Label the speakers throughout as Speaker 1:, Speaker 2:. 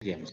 Speaker 1: Bien.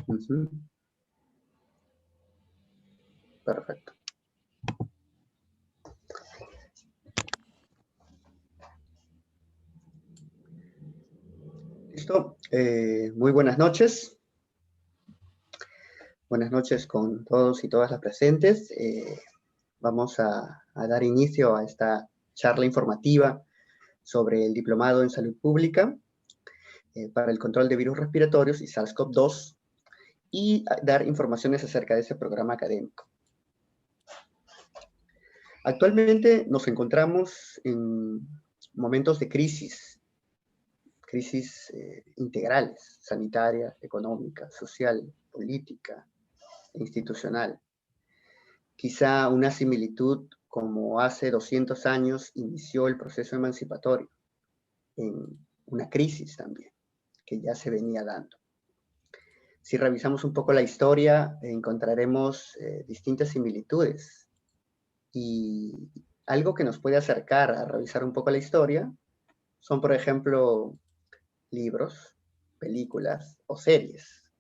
Speaker 2: Ujú. Perfecto. Listo. Muy buenas noches. Buenas noches con todos y todas las presentes. Vamos a dar inicio a esta charla informativa sobre el Diplomado en Salud Pública para el control de virus respiratorios y SARS-CoV-2 y dar informaciones acerca de ese programa académico. Actualmente nos encontramos en momentos de crisis integrales, sanitaria, económica, social, política e institucional. Quizá una similitud como hace 200 años inició el proceso emancipatorio, en una crisis también, que ya se venía dando. Si revisamos un poco la historia, encontraremos distintas similitudes y algo que nos puede acercar a revisar un poco la historia son, por ejemplo, libros, películas o series.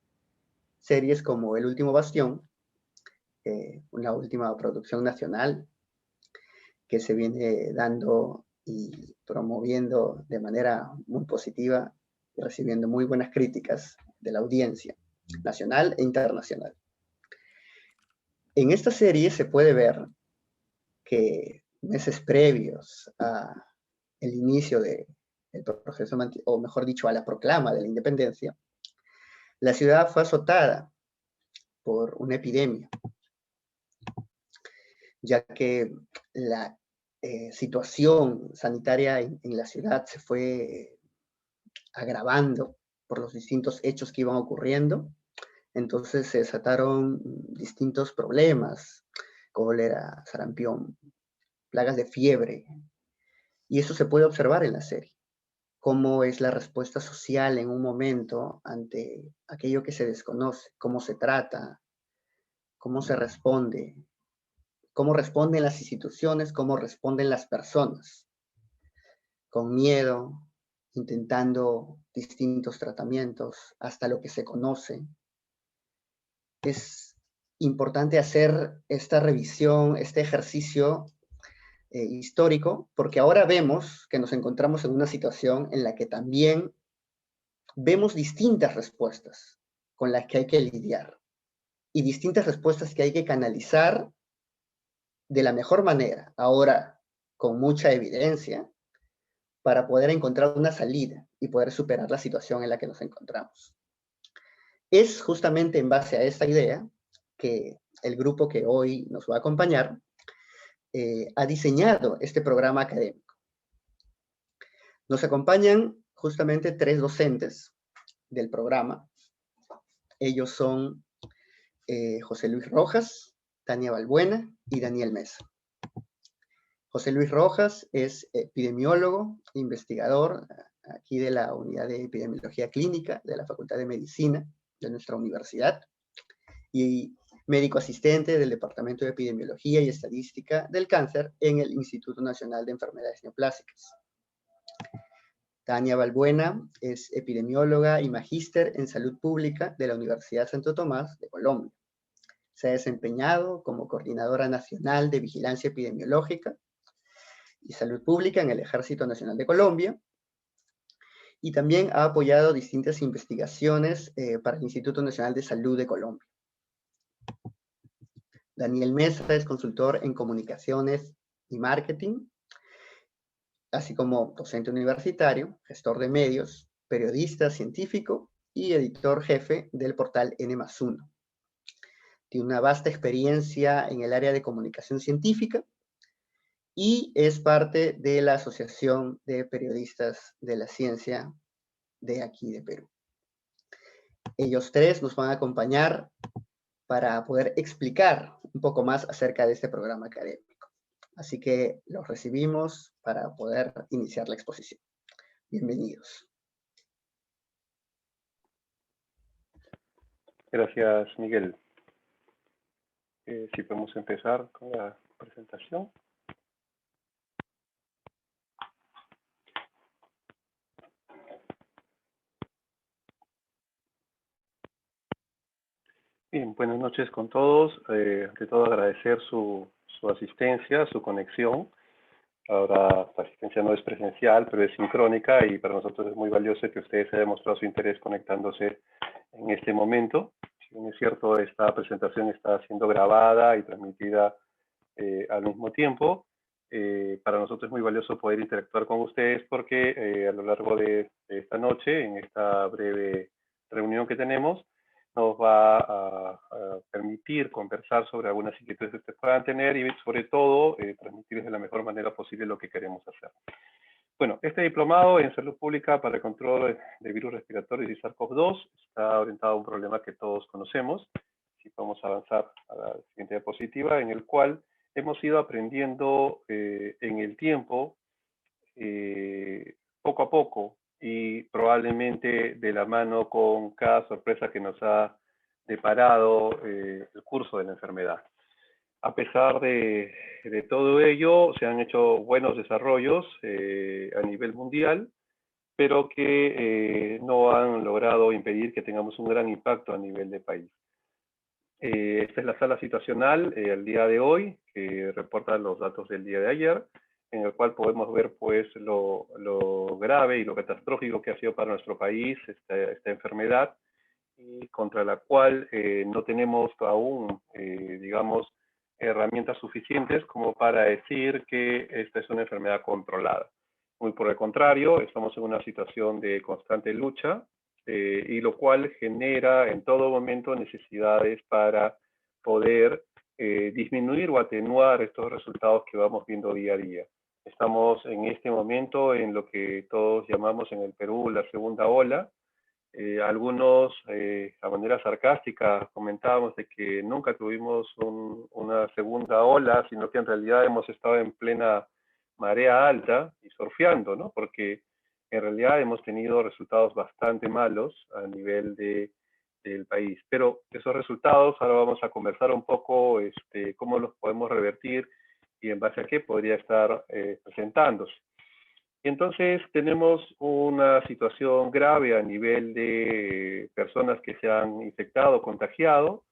Speaker 2: Series como El Último Bastión, una última producción nacional que se viene dando y promoviendo de manera muy positiva y recibiendo muy buenas críticas de la audiencia nacional e internacional. En esta serie se puede ver que meses previos al inicio del proceso, o mejor dicho, a la proclama de la independencia, la ciudad fue azotada por una epidemia, ya que la situación sanitaria en la ciudad se fue agravando por los distintos hechos que iban ocurriendo. Entonces se desataron distintos problemas, cólera, sarampión, plagas de fiebre, y eso se puede observar en la serie. Cómo es la respuesta social en un momento ante aquello que se desconoce, cómo se trata, cómo se responde, cómo responden las instituciones, cómo responden las personas, con miedo, intentando distintos tratamientos, hasta lo que se conoce. Es importante hacer esta revisión, este ejercicio histórico, porque ahora vemos que nos encontramos en una situación en la que también vemos distintas respuestas con las que hay que lidiar y distintas respuestas que hay que canalizar de la mejor manera, ahora con mucha evidencia, para poder encontrar una salida y poder superar la situación en la que nos encontramos. Es justamente en base a esta idea que el grupo que hoy nos va a acompañar ha diseñado este programa académico. Nos acompañan justamente 3 docentes del programa. Ellos son José Luis Rojas, Tania Balbuena y Daniel Mesa. José Luis Rojas es epidemiólogo, investigador aquí de la Unidad de Epidemiología Clínica de la Facultad de Medicina de nuestra universidad y médico asistente del Departamento de Epidemiología y Estadística del Cáncer en el Instituto Nacional de Enfermedades Neoplásicas. Tania Balbuena es epidemióloga y magíster en salud pública de la Universidad Santo Tomás de Colombia. Se ha desempeñado como coordinadora nacional de vigilancia epidemiológica y salud pública en el Ejército Nacional de Colombia y también ha apoyado distintas investigaciones para el Instituto Nacional de Salud de Colombia. Daniel Mesa es consultor en comunicaciones y marketing, así como docente universitario, gestor de medios, periodista científico y editor jefe del portal N+1. Tiene una vasta experiencia en el área de comunicación científica y es parte de la Asociación de Periodistas de la Ciencia de aquí de Perú. Ellos tres nos van a acompañar para poder explicar un poco más acerca de este programa académico. Así que los recibimos para poder iniciar la exposición. Bienvenidos.
Speaker 1: Gracias, Miguel. Si podemos empezar con la presentación. Bien, buenas noches con todos. Ante todo agradecer su asistencia, su conexión. Ahora la asistencia no es presencial, pero es sincrónica y para nosotros es muy valioso que ustedes hayan mostrado su interés conectándose en este momento. Si bien es cierto, esta presentación está siendo grabada y transmitida al mismo tiempo. Para nosotros es muy valioso poder interactuar con ustedes porque a lo largo de esta noche, en esta breve reunión que tenemos, nos va a permitir conversar sobre algunas inquietudes que ustedes puedan tener y sobre todo transmitirles de la mejor manera posible lo que queremos hacer. Bueno, este diplomado en salud pública para el control de virus respiratorios y SARS-CoV-2 está orientado a un problema que todos conocemos. Si podemos avanzar a la siguiente diapositiva, en el cual hemos ido aprendiendo en el tiempo, poco a poco, y probablemente de la mano con cada sorpresa que nos ha deparado el curso de la enfermedad. A pesar de todo ello, se han hecho buenos desarrollos a nivel mundial, pero que no han logrado impedir que tengamos un gran impacto a nivel de país. Esta es la sala situacional al día de hoy, que reporta los datos del día de ayer, en el cual podemos ver pues lo grave y lo catastrófico que ha sido para nuestro país esta enfermedad, y contra la cual no tenemos aún, digamos, herramientas suficientes como para decir que esta es una enfermedad controlada. Muy por el contrario, estamos en una situación de constante lucha, y lo cual genera en todo momento necesidades para poder disminuir o atenuar estos resultados que vamos viendo día a día. Estamos en este momento en lo que todos llamamos en el Perú la segunda ola. Algunos, a manera sarcástica, comentábamos de que nunca tuvimos una segunda ola, sino que en realidad hemos estado en plena marea alta y surfeando, ¿no? Porque en realidad hemos tenido resultados bastante malos a nivel del país. Pero esos resultados ahora vamos a conversar un poco cómo los podemos revertir y en base a qué podría estar presentándose. Entonces tenemos una situación grave a nivel de personas que se han infectado, contagiado.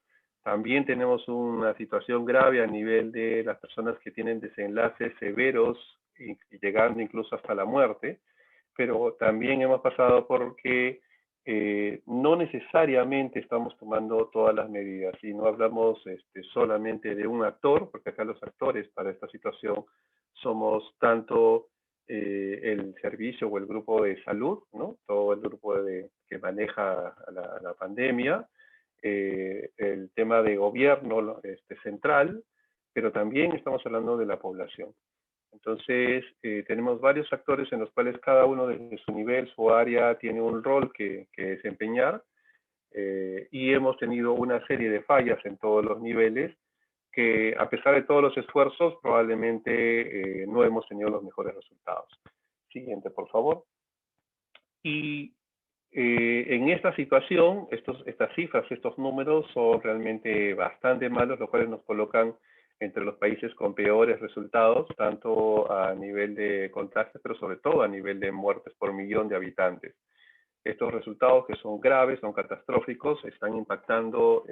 Speaker 1: También tenemos una situación grave a nivel de las personas que tienen desenlaces severos y llegando incluso hasta la muerte. Pero también hemos pasado porque no necesariamente estamos tomando todas las medidas y no hablamos solamente de un actor, porque acá los actores para esta situación somos tanto el servicio o el grupo de salud, ¿no? Todo el grupo que maneja la pandemia, el tema de gobierno central, pero también estamos hablando de la población. Entonces, tenemos varios actores en los cuales cada uno desde su nivel, su área, tiene un rol que desempeñar, y hemos tenido una serie de fallas en todos los niveles que, a pesar de todos los esfuerzos, probablemente no hemos tenido los mejores resultados. Siguiente, por favor. Y en esta situación, estas cifras, estos números son realmente bastante malos, los cuales nos colocan entre los países con peores resultados, tanto a nivel de contagios, pero sobre todo a nivel de muertes por millón de habitantes. Estos resultados, que son graves, son catastróficos, están impactando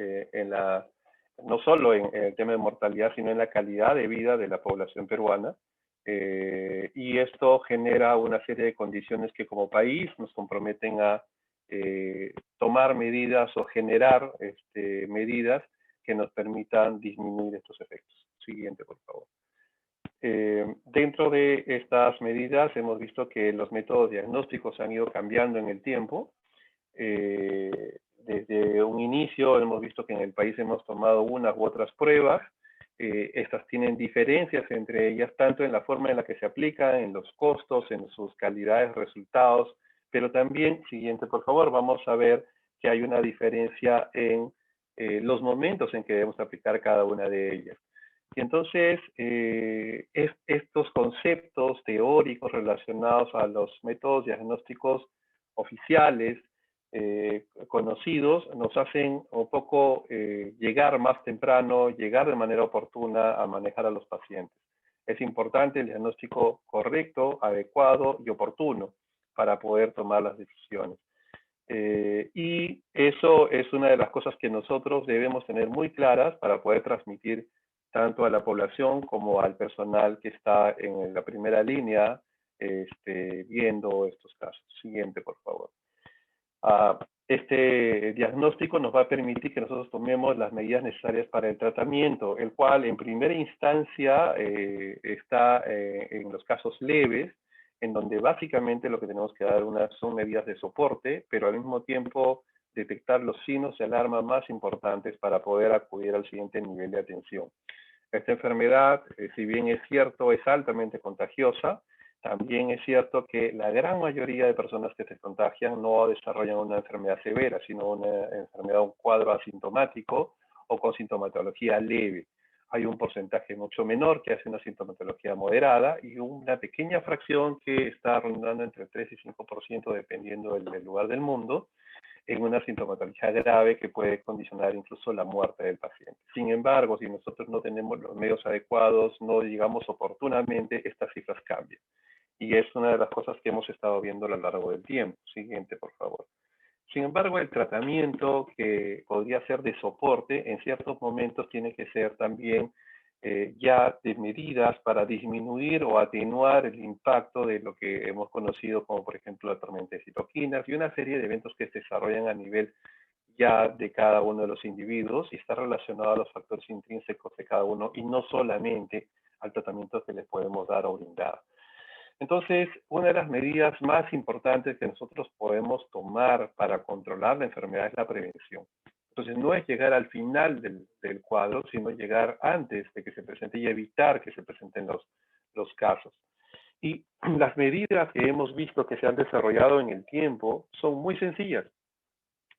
Speaker 1: no solo en el tema de mortalidad, sino en la calidad de vida de la población peruana. Y esto genera una serie de condiciones que como país nos comprometen a tomar medidas o generar medidas que nos permitan disminuir estos efectos. Siguiente, por favor. Dentro de estas medidas hemos visto que los métodos diagnósticos han ido cambiando en el tiempo. Desde un inicio hemos visto que en el país hemos tomado unas u otras pruebas. Estas tienen diferencias entre ellas, tanto en la forma en la que se aplican, en los costos, en sus calidades, resultados, pero también, siguiente por favor, vamos a ver que hay una diferencia en los momentos en que debemos aplicar cada una de ellas. Y entonces, estos conceptos teóricos relacionados a los métodos diagnósticos oficiales, conocidos, nos hacen un poco llegar más temprano, llegar de manera oportuna a manejar a los pacientes. Es importante el diagnóstico correcto, adecuado y oportuno para poder tomar las decisiones. Y eso es una de las cosas que nosotros debemos tener muy claras para poder transmitir tanto a la población como al personal que está en la primera línea viendo estos casos. Siguiente, por favor. Este diagnóstico nos va a permitir que nosotros tomemos las medidas necesarias para el tratamiento, el cual en primera instancia está en los casos leves, en donde básicamente lo que tenemos que dar son medidas de soporte, pero al mismo tiempo detectar los signos de alarma más importantes para poder acudir al siguiente nivel de atención. Esta enfermedad, si bien es cierto, es altamente contagiosa, también es cierto que la gran mayoría de personas que se contagian no desarrollan una enfermedad severa, sino una enfermedad, un cuadro asintomático o con sintomatología leve. Hay un porcentaje mucho menor que hace una sintomatología moderada y una pequeña fracción que está rondando entre 3 y 5% dependiendo del lugar del mundo, en una sintomatología grave que puede condicionar incluso la muerte del paciente. Sin embargo, si nosotros no tenemos los medios adecuados, no llegamos oportunamente, estas cifras cambian. Y es una de las cosas que hemos estado viendo a lo largo del tiempo. Siguiente, por favor. Sin embargo, el tratamiento que podría ser de soporte, en ciertos momentos tiene que ser también ya de medidas para disminuir o atenuar el impacto de lo que hemos conocido como, por ejemplo, la tormenta de citoquinas y una serie de eventos que se desarrollan a nivel ya de cada uno de los individuos y está relacionado a los factores intrínsecos de cada uno y no solamente al tratamiento que le podemos dar o brindar. Entonces, una de las medidas más importantes que nosotros podemos tomar para controlar la enfermedad es la prevención. Entonces, no es llegar al final del cuadro, sino llegar antes de que se presente y evitar que se presenten los casos. Y las medidas que hemos visto que se han desarrollado en el tiempo son muy sencillas.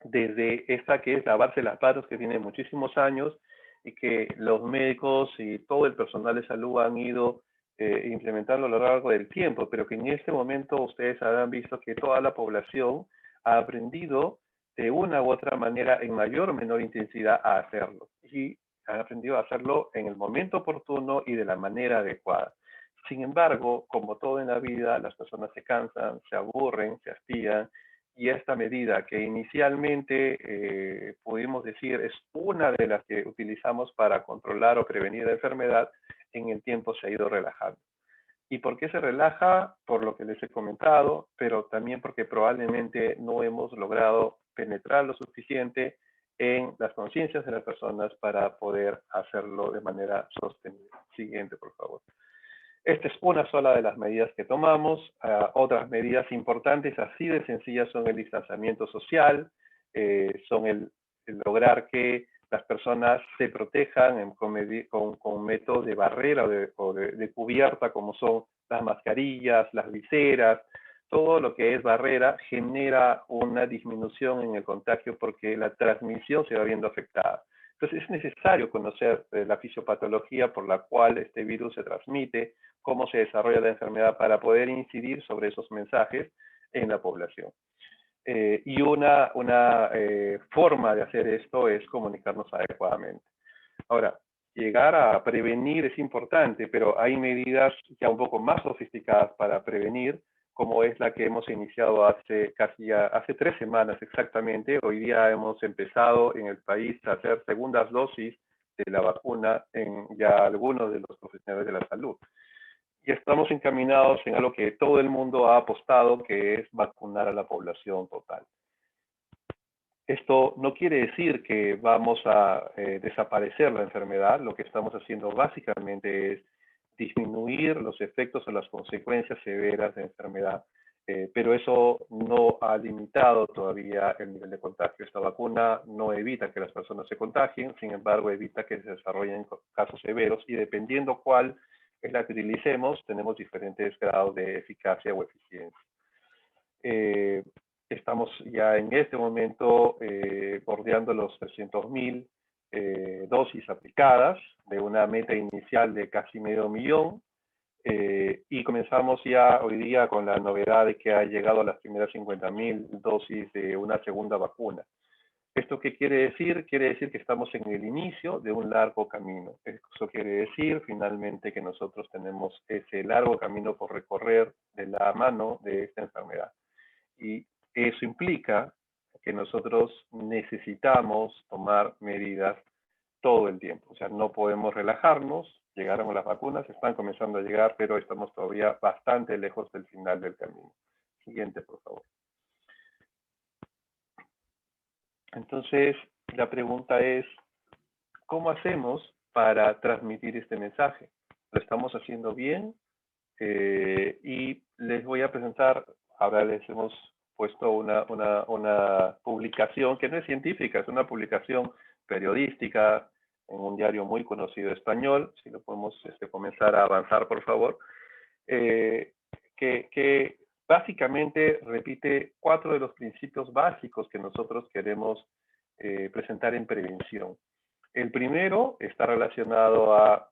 Speaker 1: Desde esta que es lavarse las manos, que tiene muchísimos años y que los médicos y todo el personal de salud han ido implementando a lo largo del tiempo, pero que en este momento ustedes habrán visto que toda la población ha aprendido de una u otra manera en mayor o menor intensidad a hacerlo. Y han aprendido a hacerlo en el momento oportuno y de la manera adecuada. Sin embargo, como todo en la vida, las personas se cansan, se aburren, se hastían, y esta medida que inicialmente pudimos decir es una de las que utilizamos para controlar o prevenir la enfermedad, en el tiempo se ha ido relajando. ¿Y por qué se relaja? Por lo que les he comentado, pero también porque probablemente no hemos logrado penetrar lo suficiente en las conciencias de las personas para poder hacerlo de manera sostenible. Siguiente, por favor. Esta es una sola de las medidas que tomamos. Otras medidas importantes, así de sencillas, son el distanciamiento social, son el lograr que las personas se protejan con métodos de barrera o de cubierta, como son las mascarillas, las viseras. Todo lo que es barrera genera una disminución en el contagio porque la transmisión se va viendo afectada. Entonces es necesario conocer la fisiopatología por la cual este virus se transmite, cómo se desarrolla la enfermedad para poder incidir sobre esos mensajes en la población. Y una forma de hacer esto es comunicarnos adecuadamente. Ahora, llegar a prevenir es importante, pero hay medidas ya un poco más sofisticadas para prevenir, como es la que hemos iniciado hace 3 semanas exactamente. Hoy día hemos empezado en el país a hacer segundas dosis de la vacuna en ya algunos de los profesionales de la salud. Y estamos encaminados en algo que todo el mundo ha apostado, que es vacunar a la población total. Esto no quiere decir que vamos a desaparecer la enfermedad. Lo que estamos haciendo básicamente es disminuir los efectos o las consecuencias severas de la enfermedad, pero eso no ha limitado todavía el nivel de contagio. Esta vacuna no evita que las personas se contagien, sin embargo evita que se desarrollen casos severos, y dependiendo cuál es la que utilicemos, tenemos diferentes grados de eficacia o eficiencia. Estamos ya en este momento bordeando los 300.000 dosis aplicadas, de una meta inicial de casi 500.000, y comenzamos ya hoy día con la novedad de que ha llegado a las primeras 50.000 dosis de una segunda vacuna. ¿Esto qué quiere decir? Quiere decir que estamos en el inicio de un largo camino. Eso quiere decir finalmente que nosotros tenemos ese largo camino por recorrer de la mano de esta enfermedad. Y eso implica que nosotros necesitamos tomar medidas todo el tiempo. O sea, no podemos relajarnos. Llegaron las vacunas, están comenzando a llegar, pero estamos todavía bastante lejos del final del camino. Siguiente, por favor. Entonces, la pregunta es, ¿cómo hacemos para transmitir este mensaje? ¿Lo estamos haciendo bien? Y les voy a presentar, ahora les hemos puesto una publicación que no es científica, es una publicación periodística en un diario muy conocido español. Si lo podemos comenzar a avanzar, por favor. Que básicamente repite 4 de los principios básicos que nosotros queremos presentar en prevención. El primero está relacionado a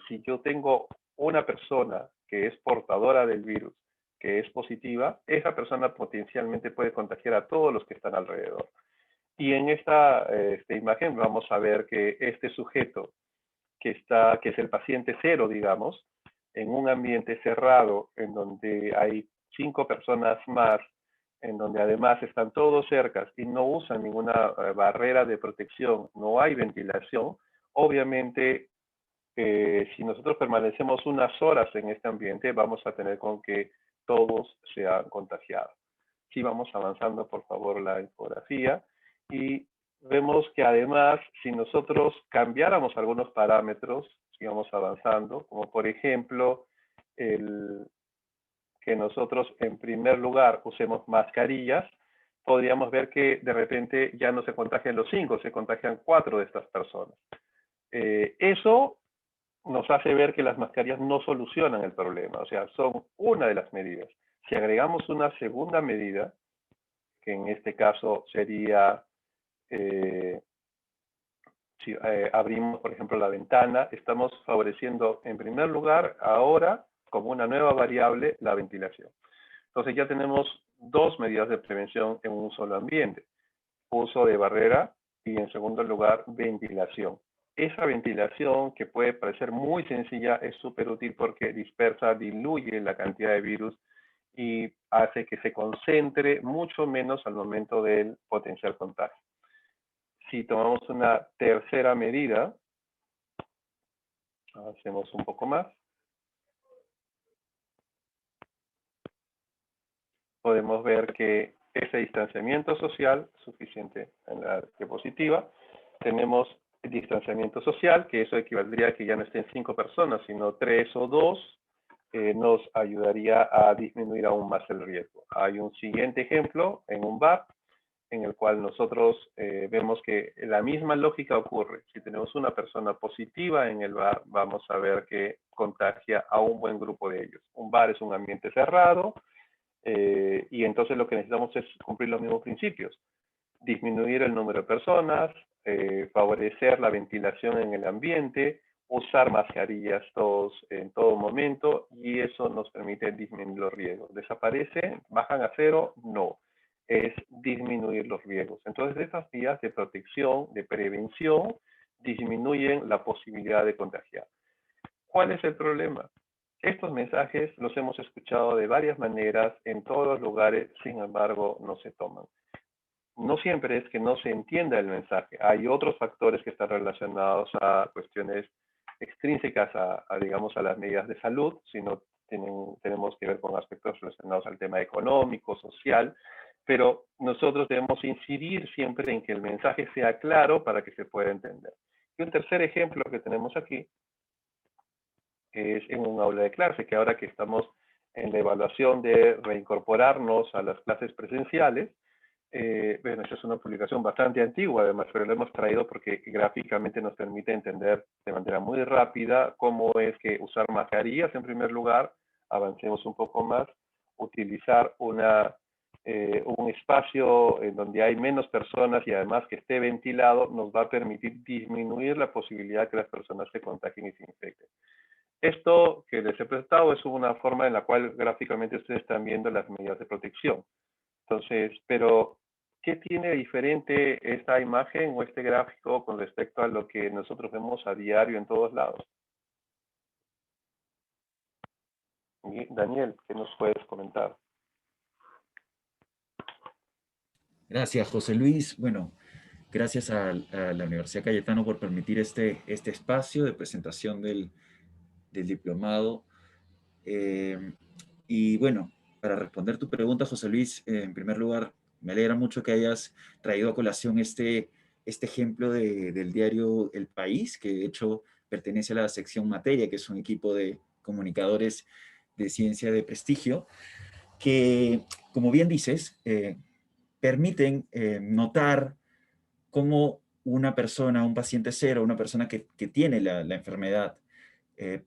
Speaker 1: si yo tengo una persona que es portadora del virus, que es positiva, esa persona potencialmente puede contagiar a todos los que están alrededor. Y en esta imagen vamos a ver que este sujeto que es el paciente cero, digamos, en un ambiente cerrado, en donde hay 5 personas más, en donde además están todos cerca y no usan ninguna barrera de protección, no hay ventilación, obviamente si nosotros permanecemos unas horas en este ambiente, vamos a tener con que todos sean contagiados. Sí, vamos avanzando, por favor, la infografía, y vemos que además, si nosotros cambiáramos algunos parámetros, sigamos avanzando, como por ejemplo, que nosotros en primer lugar usemos mascarillas, podríamos ver que de repente ya no se contagian los 5, se contagian 4 de estas personas. Eso nos hace ver que las mascarillas no solucionan el problema, o sea, son una de las medidas. Si agregamos una segunda medida, que en este caso sería, si abrimos, por ejemplo, la ventana, estamos favoreciendo, en primer lugar, ahora, como una nueva variable, la ventilación. Entonces ya tenemos 2 medidas de prevención en un solo ambiente. Uso de barrera y, en segundo lugar, ventilación. Esa ventilación, que puede parecer muy sencilla, es súper útil porque dispersa, diluye la cantidad de virus y hace que se concentre mucho menos al momento del potencial contagio. Si tomamos una tercera medida, hacemos un poco más, podemos ver que ese distanciamiento social, suficiente en la diapositiva, tenemos distanciamiento social, que eso equivaldría a que ya no estén 5 personas, sino 3 o 2, nos ayudaría a disminuir aún más el riesgo. Hay un siguiente ejemplo en un bar, en el cual nosotros vemos que la misma lógica ocurre. Si tenemos una persona positiva en el bar, vamos a ver que contagia a un buen grupo de ellos. Un bar es un ambiente cerrado, y entonces lo que necesitamos es cumplir los mismos principios. Disminuir el número de personas, favorecer la ventilación en el ambiente, usar mascarillas todos en todo momento, y eso nos permite disminuir los riesgos. ¿Desaparecen? ¿Bajan a cero? No. Es disminuir los riesgos. Entonces, estas medidas de protección, de prevención, disminuyen la posibilidad de contagiar. ¿Cuál es el problema? Estos mensajes los hemos escuchado de varias maneras en todos los lugares, sin embargo, no se toman. No siempre es que no se entienda el mensaje. Hay otros factores que están relacionados a cuestiones extrínsecas digamos, a las medidas de salud, sino tenemos que ver con aspectos relacionados al tema económico, social, pero nosotros debemos incidir siempre en que el mensaje sea claro para que se pueda entender. Y un tercer ejemplo que tenemos aquí es en un aula de clase, que ahora que estamos en la evaluación de reincorporarnos a las clases presenciales, bueno, esta es una publicación bastante antigua, además, pero la hemos traído porque gráficamente nos permite entender de manera muy rápida cómo es que usar mascarillas en primer lugar, avancemos un poco más, utilizar un espacio en donde hay menos personas y además que esté ventilado, nos va a permitir disminuir la posibilidad que las personas se contagien y se infecten. Esto que les he presentado es una forma en la cual gráficamente ustedes están viendo las medidas de protección. Entonces, pero ¿qué tiene diferente esta imagen o este gráfico con respecto a lo que nosotros vemos a diario en todos lados? Daniel, ¿qué nos puedes comentar?
Speaker 3: Gracias, José Luis. Bueno, gracias a la Universidad Cayetano por permitir este espacio de presentación del diplomado. Y bueno, para responder tu pregunta, José Luis, en primer lugar, me alegra mucho que hayas traído a colación este ejemplo del diario El País, que de hecho pertenece a la sección Materia, que es un equipo de comunicadores de ciencia de prestigio, que, como bien dices, permiten notar cómo una persona, un paciente cero, una persona que tiene la enfermedad,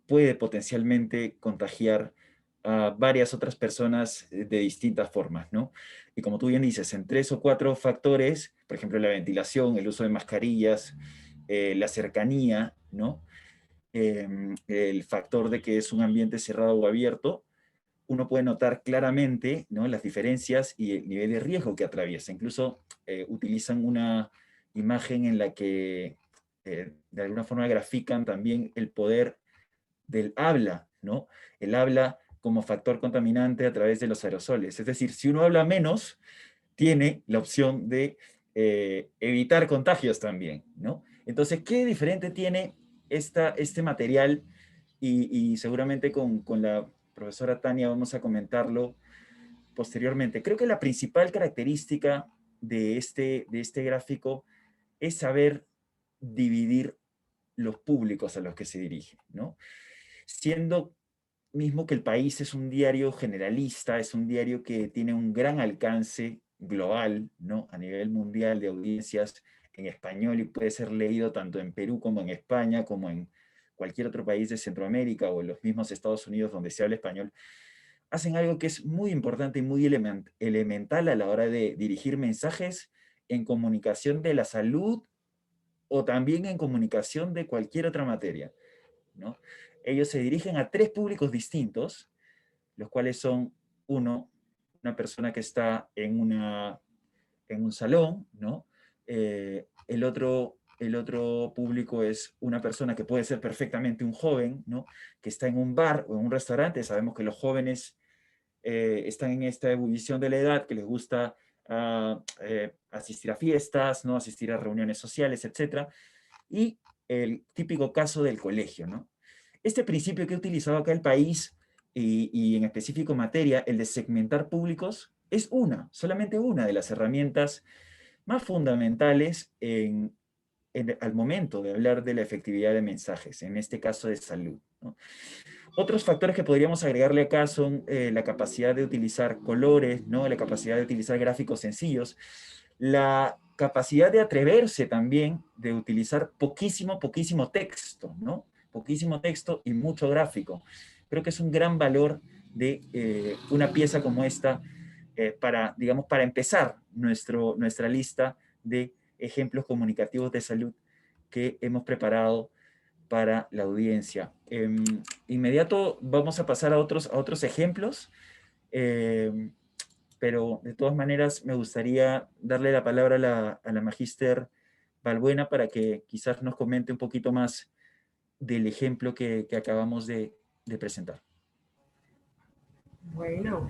Speaker 3: puede potencialmente contagiar a varias otras personas de distintas formas, ¿no? Y como tú bien dices, en 3 o 4 factores, por ejemplo, la ventilación, el uso de mascarillas, la cercanía, ¿no? El factor de que es un ambiente cerrado o abierto, uno puede notar claramente, ¿no?, las diferencias y el nivel de riesgo que atraviesa. Incluso utilizan una imagen en la que de alguna forma grafican también el poder del habla, ¿no? El habla como factor contaminante a través de los aerosoles. Es decir, si uno habla menos, tiene la opción de evitar contagios también, ¿no? Entonces, ¿qué diferente tiene este material? Y seguramente con la profesora Tania vamos a comentarlo posteriormente. Creo que la principal característica de este gráfico es saber dividir los públicos a los que se dirige, ¿no? Siendo mismo que El País es un diario generalista, es un diario que tiene un gran alcance global, ¿no?, a nivel mundial de audiencias en español, y puede ser leído tanto en Perú como en España, como en cualquier otro país de Centroamérica o en los mismos Estados Unidos donde se habla español. Hacen algo que es muy importante y muy elemental a la hora de dirigir mensajes en comunicación de la salud o también en comunicación de cualquier otra materia, ¿no? Ellos se dirigen a 3 públicos distintos, los cuales son, uno, una persona que está en un salón, ¿no? El otro público es una persona que puede ser perfectamente un joven, ¿no?, que está en un bar o en un restaurante. Sabemos que los jóvenes están en esta ebullición de la edad, que les gusta asistir a fiestas, ¿no?, asistir a reuniones sociales, etc. Y el típico caso del colegio, ¿no? Este principio que he utilizado acá el país, y en específico materia, el de segmentar públicos, es solamente una de las herramientas más fundamentales al momento de hablar de la efectividad de mensajes, en este caso de salud, ¿no? Otros factores que podríamos agregarle acá son la capacidad de utilizar colores, ¿no?, la capacidad de utilizar gráficos sencillos, la capacidad de atreverse también de utilizar poquísimo texto, ¿no? Poquísimo texto y mucho gráfico. Creo que es un gran valor de una pieza como esta para, digamos, para empezar nuestra lista de ejemplos comunicativos de salud que hemos preparado para la audiencia. Inmediato vamos a pasar a otros ejemplos, pero de todas maneras me gustaría darle la palabra a la magíster Balbuena para que quizás nos comente un poquito más del ejemplo que acabamos de presentar.
Speaker 4: Bueno,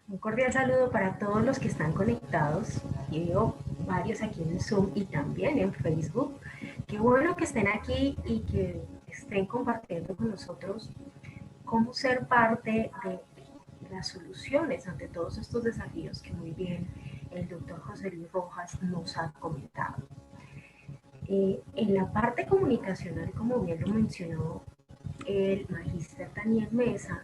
Speaker 4: un cordial saludo para todos los que están conectados. Yo veo varios aquí en Zoom y también en Facebook. Qué bueno que estén aquí y que estén compartiendo con nosotros cómo ser parte de las soluciones ante todos estos desafíos que muy bien el doctor José Luis Rojas nos ha comentado. En la parte comunicacional, como bien lo mencionó el magíster Daniel Mesa,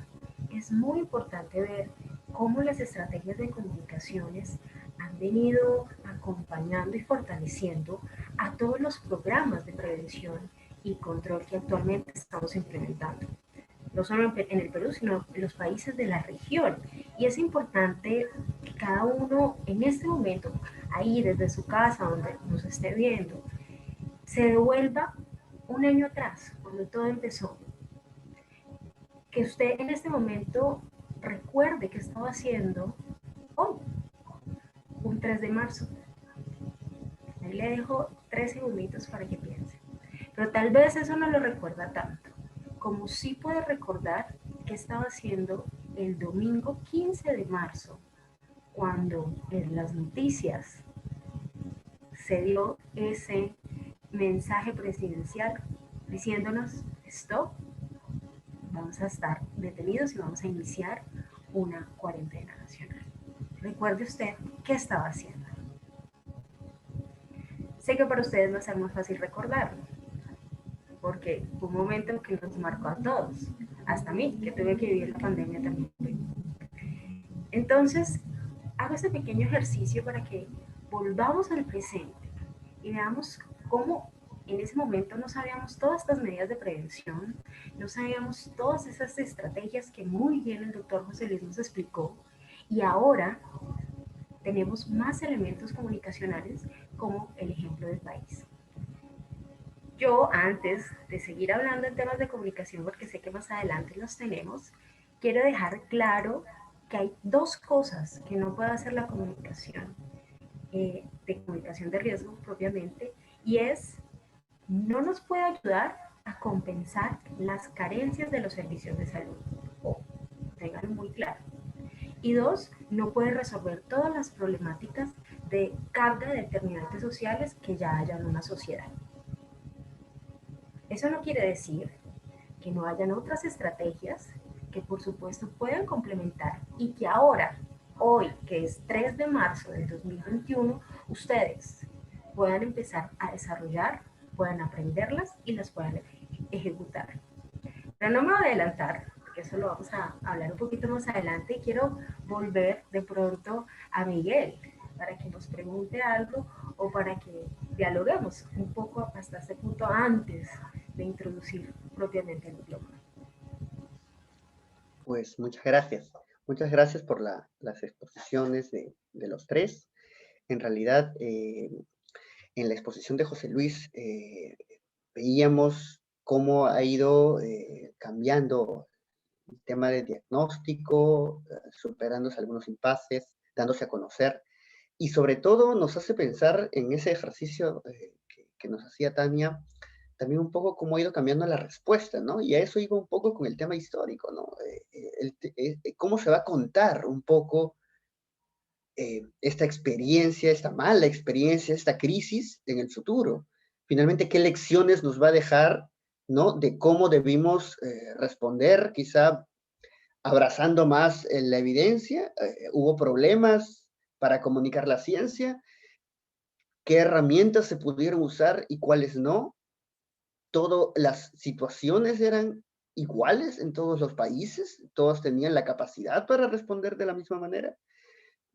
Speaker 4: es muy importante ver cómo las estrategias de comunicaciones han venido acompañando y fortaleciendo a todos los programas de prevención y control que actualmente estamos implementando, no solo en el Perú, sino en los países de la región. Y es importante que cada uno en este momento, ahí desde su casa, donde nos esté viendo, se devuelva un año atrás, cuando todo empezó. Que usted en este momento recuerde qué estaba haciendo hoy, un 3 de marzo. Ahí le dejo 3 segunditos para que piense. Pero tal vez eso no lo recuerda tanto, como sí puede recordar qué estaba haciendo el domingo 15 de marzo, cuando en las noticias se dio ese mensaje presidencial diciéndonos, stop, vamos a estar detenidos y vamos a iniciar una cuarentena nacional. Recuerde usted qué estaba haciendo. Sé que para ustedes va a ser más fácil recordarlo, porque fue un momento que nos marcó a todos, hasta a mí, que tuve que vivir la pandemia también. Entonces, hago este pequeño ejercicio para que volvamos al presente y veamos cómo en ese momento no sabíamos todas estas medidas de prevención, no sabíamos todas esas estrategias que muy bien el doctor José Luis nos explicó, y ahora tenemos más elementos comunicacionales como el ejemplo del país. Yo, antes de seguir hablando en temas de comunicación, porque sé que más adelante los tenemos, quiero dejar claro que hay dos cosas que no puede hacer la comunicación, de comunicación de riesgo propiamente, y es, no nos puede ayudar a compensar las carencias de los servicios de salud. Ténganlo muy claro. Y dos, no puede resolver todas las problemáticas de carga de determinantes sociales que ya haya en una sociedad. Eso no quiere decir que no hayan otras estrategias que por supuesto puedan complementar y que ahora, hoy, que es 3 de marzo del 2021, ustedes puedan empezar a desarrollar, puedan aprenderlas y las puedan ejecutar. Pero no me voy a adelantar, porque eso lo vamos a hablar un poquito más adelante, y quiero volver de pronto a Miguel para que nos pregunte algo o para que dialoguemos un poco hasta este punto antes de introducir propiamente el diploma.
Speaker 2: Pues muchas gracias. Muchas gracias por las exposiciones de los tres. En realidad, en la exposición de José Luis veíamos cómo ha ido cambiando el tema de diagnóstico, superándose algunos impases, dándose a conocer, y sobre todo nos hace pensar en ese ejercicio que nos hacía Tania, también un poco cómo ha ido cambiando la respuesta, ¿no? Y a eso iba un poco con el tema histórico, ¿no? Cómo se va a contar un poco esta experiencia, esta mala experiencia, esta crisis en el futuro. Finalmente, ¿qué lecciones nos va a dejar, ¿no? De cómo debimos responder, quizá abrazando más la evidencia. Hubo problemas para comunicar la ciencia, qué herramientas se pudieron usar y cuáles no. Todas las situaciones eran iguales en todos los países, todos tenían la capacidad para responder de la misma manera.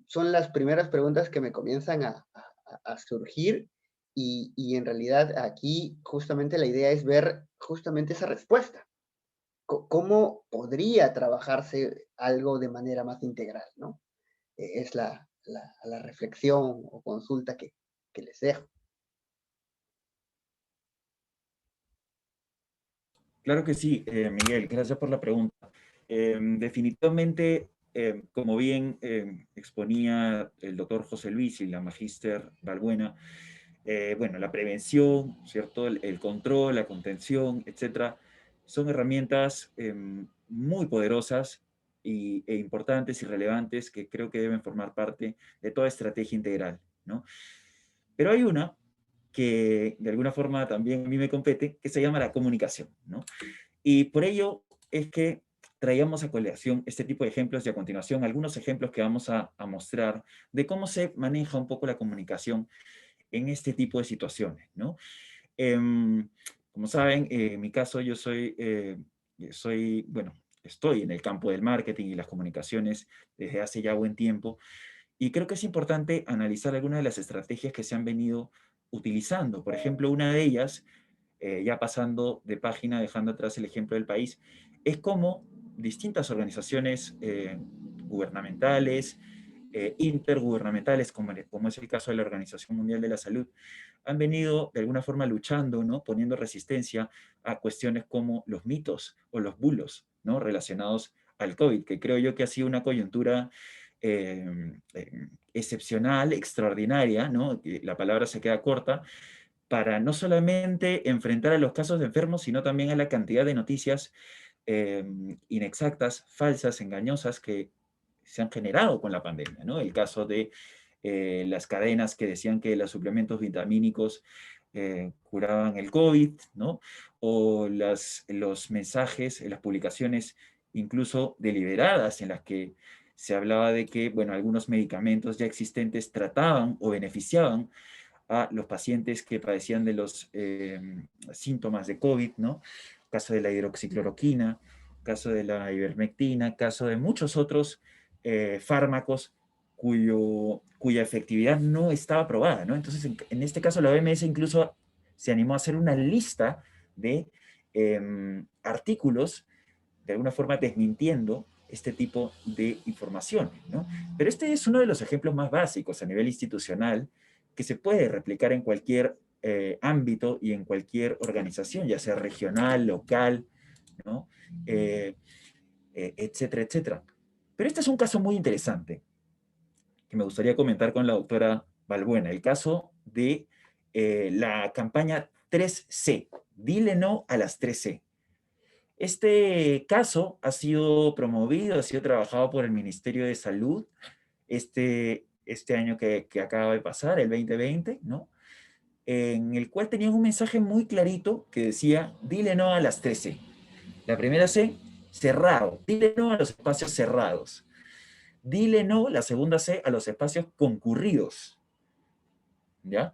Speaker 2: son las primeras preguntas que me comienzan a surgir y en realidad aquí justamente la idea es ver justamente esa respuesta. ¿Cómo podría trabajarse algo de manera más integral, ¿no? Es la reflexión o consulta que les dejo.
Speaker 3: Claro que sí, Miguel, gracias por la pregunta. Definitivamente, como bien exponía el doctor José Luis y la magíster Balbuena, bueno, la prevención, ¿cierto? El control, la contención, etcétera, son herramientas muy poderosas e importantes y relevantes que creo que deben formar parte de toda estrategia integral, ¿no? Pero hay una que de alguna forma también a mí me compete, que se llama la comunicación, ¿no? Y por ello es que traíamos a colación este tipo de ejemplos y a continuación algunos ejemplos que vamos a mostrar de cómo se maneja un poco la comunicación en este tipo de situaciones, ¿no? Como saben, en mi caso yo bueno, estoy en el campo del marketing y las comunicaciones desde hace ya buen tiempo y creo que es importante analizar algunas de las estrategias que se han venido utilizando. Por ejemplo, una de ellas, ya pasando de página, dejando atrás el ejemplo del país, es cómo distintas organizaciones gubernamentales, intergubernamentales, como es el caso de la Organización Mundial de la Salud, han venido de alguna forma luchando, ¿no? Poniendo resistencia a cuestiones como los mitos o los bulos, ¿no? Relacionados al COVID, que creo yo que ha sido una coyuntura excepcional, extraordinaria, ¿no? La palabra se queda corta, para no solamente enfrentar a los casos de enfermos, sino también a la cantidad de noticias inexactas, falsas, engañosas que se han generado con la pandemia, ¿no? El caso de las cadenas que decían que los suplementos vitamínicos curaban el COVID, ¿no? O los mensajes, las publicaciones incluso deliberadas en las que se hablaba de que, bueno, algunos medicamentos ya existentes trataban o beneficiaban a los pacientes que padecían de los síntomas de COVID, ¿no? Caso de la hidroxicloroquina, caso de la ivermectina, caso de muchos otros fármacos cuya efectividad no estaba probada, ¿no? Entonces, en este caso, la OMS incluso se animó a hacer una lista de artículos, de alguna forma desmintiendo este tipo de información, ¿no? Pero este es uno de los ejemplos más básicos a nivel institucional que se puede replicar en cualquier ámbito y en cualquier organización, ya sea regional, local, ¿no? Etcétera, etcétera. Pero este es un caso muy interesante que me gustaría comentar con la doctora Balbuena, el caso de la campaña 3C, dile no a las 3C. Este caso ha sido promovido, ha sido trabajado por el Ministerio de Salud este año que acaba de pasar, el 2020, ¿no? En el cual tenían un mensaje muy clarito que decía, dile no a las 3C. La primera C, cerrado, dile no a los espacios cerrados. Dile no, la segunda C, a los espacios concurridos, ¿ya?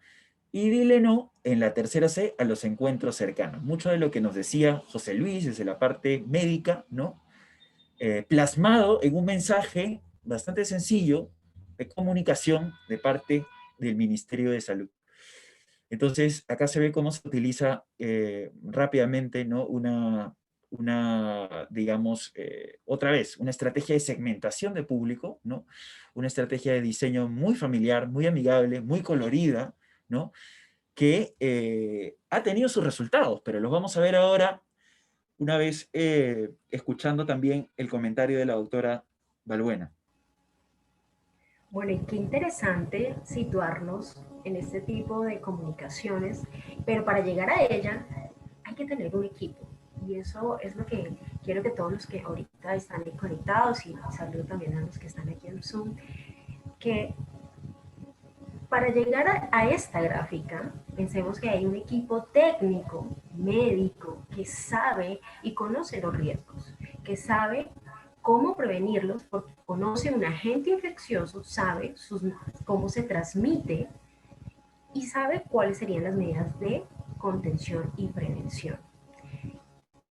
Speaker 3: Y dile no, en la tercera C, a los encuentros cercanos. Mucho de lo que nos decía José Luis desde la parte médica, ¿no? Plasmado en un mensaje bastante sencillo de comunicación de parte del Ministerio de Salud. Entonces, acá se ve cómo se utiliza rápidamente, ¿no? Digamos, otra vez, una estrategia de segmentación de público, ¿no? Una estrategia de diseño muy familiar, muy amigable, muy colorida, ¿no? Que ha tenido sus resultados, pero los vamos a ver ahora una vez escuchando también el comentario de la doctora Balbuena.
Speaker 4: Bueno, y qué interesante situarnos en este tipo de comunicaciones, pero para llegar a ella hay que tener un equipo. Y eso es lo que quiero que todos los que ahorita están ahí conectados, y saludo también a los que están aquí en Zoom, que para llegar a esta gráfica, pensemos que hay un equipo técnico, médico, que sabe y conoce los riesgos, que sabe cómo prevenirlos, porque conoce un agente infeccioso, sabe cómo se transmite y sabe cuáles serían las medidas de contención y prevención.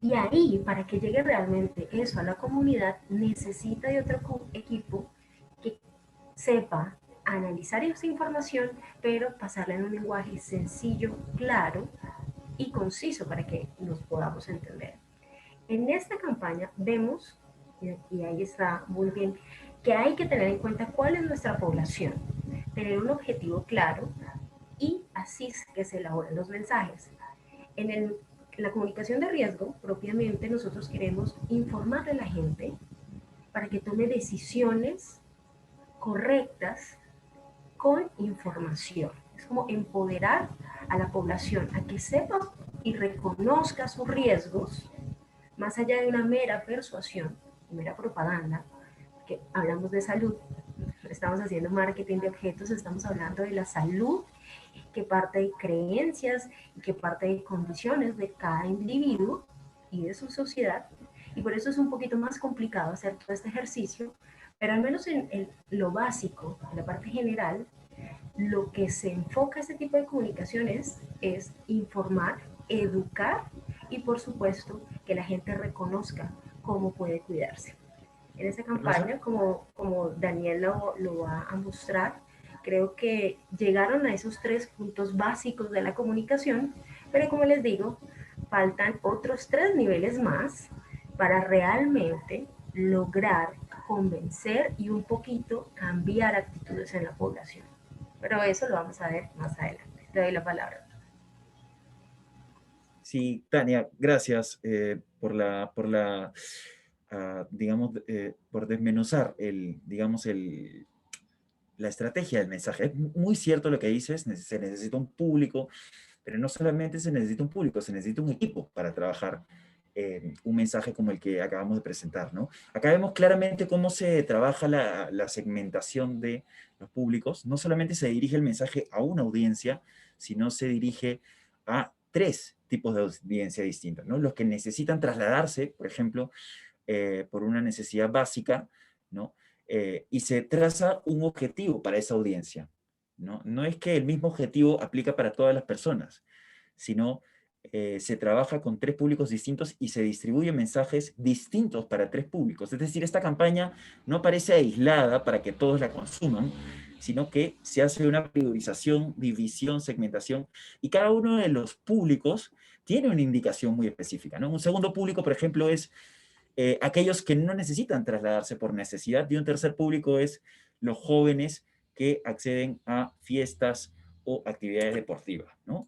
Speaker 4: Y ahí, para que llegue realmente eso a la comunidad, necesita de otro equipo que sepa analizar esa información, pero pasarla en un lenguaje sencillo, claro y conciso para que nos podamos entender. En esta campaña vemos, y ahí está muy bien, que hay que tener en cuenta cuál es nuestra población, tener un objetivo claro y así es que se elaboran los mensajes. En la comunicación de riesgo, propiamente, nosotros queremos informarle a la gente para que tome decisiones correctas con información. Es como empoderar a la población a que sepa y reconozca sus riesgos, más allá de una mera persuasión, mera propaganda, que hablamos de salud, estamos haciendo marketing de objetos, estamos hablando de la salud que parte de creencias y que parte de condiciones de cada individuo y de su sociedad. Y por eso es un poquito más complicado hacer todo este ejercicio, pero al menos en lo básico, en la parte general, lo que se enfoca este tipo de comunicaciones es informar, educar y por supuesto que la gente reconozca cómo puede cuidarse. En esa campaña, como Daniel lo va a mostrar, creo que llegaron a esos 3 puntos básicos de la comunicación, pero como les digo, faltan otros 3 niveles más para realmente lograr convencer y un poquito cambiar actitudes en la población. Pero eso lo vamos a ver más adelante. Le doy la palabra.
Speaker 3: Sí, Tania, gracias digamos, por desmenuzar la estrategia del mensaje. Es muy cierto lo que dices, se necesita un público, pero no solamente se necesita un público, se necesita un equipo para trabajar un mensaje como el que acabamos de presentar, ¿no? Acá vemos claramente cómo se trabaja la segmentación de los públicos. No solamente se dirige el mensaje a una audiencia, sino se dirige a 3 tipos de audiencia distintas, ¿no? Los que necesitan trasladarse, por ejemplo, por una necesidad básica, ¿no? Y se traza un objetivo para esa audiencia, ¿no? No es que el mismo objetivo aplica para todas las personas, sino se trabaja con 3 públicos distintos y se distribuyen mensajes distintos para 3 públicos. Es decir, esta campaña no aparece aislada para que todos la consuman, sino que se hace una priorización, división, segmentación, y cada uno de los públicos tiene una indicación muy específica, ¿no? Un segundo público, por ejemplo, es aquellos que no necesitan trasladarse por necesidad, y un tercer público es los jóvenes que acceden a fiestas o actividades deportivas, ¿no?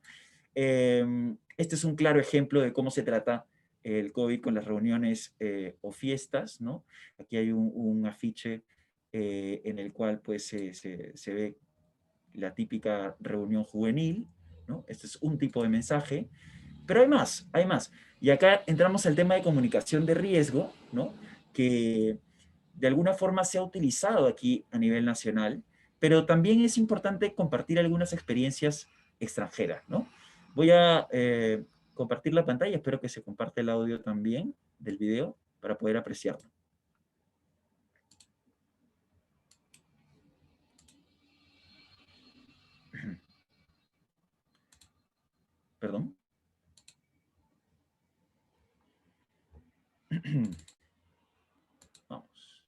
Speaker 3: Este es un claro ejemplo de cómo se trata el COVID con las reuniones o fiestas, ¿no? Aquí hay un afiche en el cual pues, se ve la típica reunión juvenil, ¿no? Este es un tipo de mensaje, pero hay más, hay más. Y acá entramos al tema de comunicación de riesgo, ¿no? Que de alguna forma se ha utilizado aquí a nivel nacional, pero también es importante compartir algunas experiencias extranjeras, ¿no? Voy a compartir la pantalla, espero que se comparte el audio también del video para poder apreciarlo. Perdón. Vamos.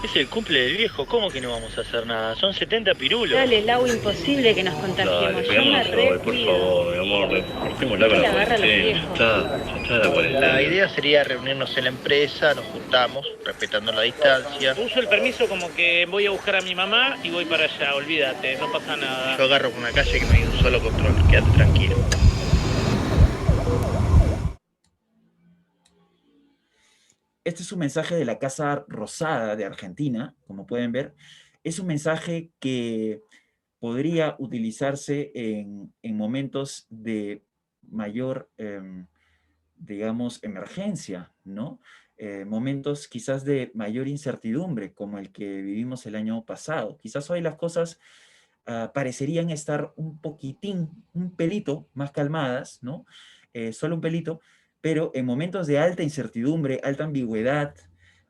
Speaker 5: Es el cumple del viejo, ¿cómo que no vamos a hacer nada? Son 70 pirulos.
Speaker 6: Dale, Lau, imposible que nos contagiemos.
Speaker 5: Dale,
Speaker 6: Yo me
Speaker 5: pegámonos hoy, por
Speaker 6: recuido.
Speaker 5: favor, mi amor. Cortémosla con la cuarentena. Ya está la cuarentena.
Speaker 7: La idea sería reunirnos en la empresa, nos juntamos, respetando la distancia.
Speaker 8: Uso el permiso como que voy a buscar a mi mamá y voy para allá, olvídate, no pasa nada.
Speaker 7: Yo agarro por una calle que me dio un solo control, quédate tranquilo.
Speaker 3: Este es un mensaje de la Casa Rosada de Argentina, como pueden ver. Es un mensaje que podría utilizarse en momentos de mayor, digamos, emergencia, ¿no? Momentos quizás de mayor incertidumbre, como el que vivimos el año pasado. Quizás hoy las cosas parecerían estar un poquitín, un pelito más calmadas, ¿no? Solo un pelito, pero en momentos de alta incertidumbre, alta ambigüedad,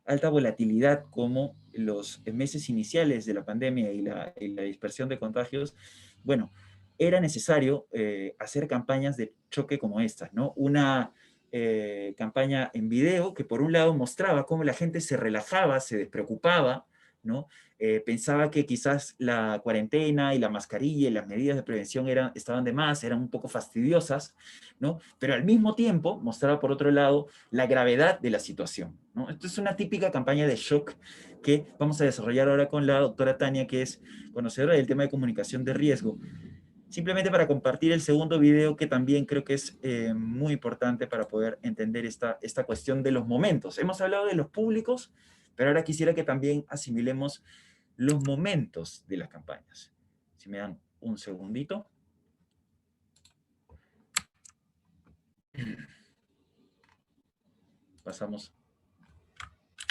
Speaker 3: alta volatilidad como los meses iniciales de la pandemia y la dispersión de contagios, bueno, era necesario hacer campañas de choque como estas, ¿no? Una campaña en video que por un lado mostraba cómo la gente se relajaba, se despreocupaba, ¿no? Pensaba que quizás la cuarentena y la mascarilla y las medidas de prevención estaban de más, eran un poco fastidiosas, ¿no? Pero al mismo tiempo mostraba por otro lado la gravedad de la situación, ¿no? Esto es una típica campaña de shock que vamos a desarrollar ahora con la doctora Tania, que es conocedora del tema de comunicación de riesgo. Simplemente para compartir el segundo video, que también creo que es muy importante para poder entender esta cuestión de los momentos. Hemos hablado de los públicos, pero ahora quisiera que también asimilemos los momentos de las campañas. Si me dan un segundito. Pasamos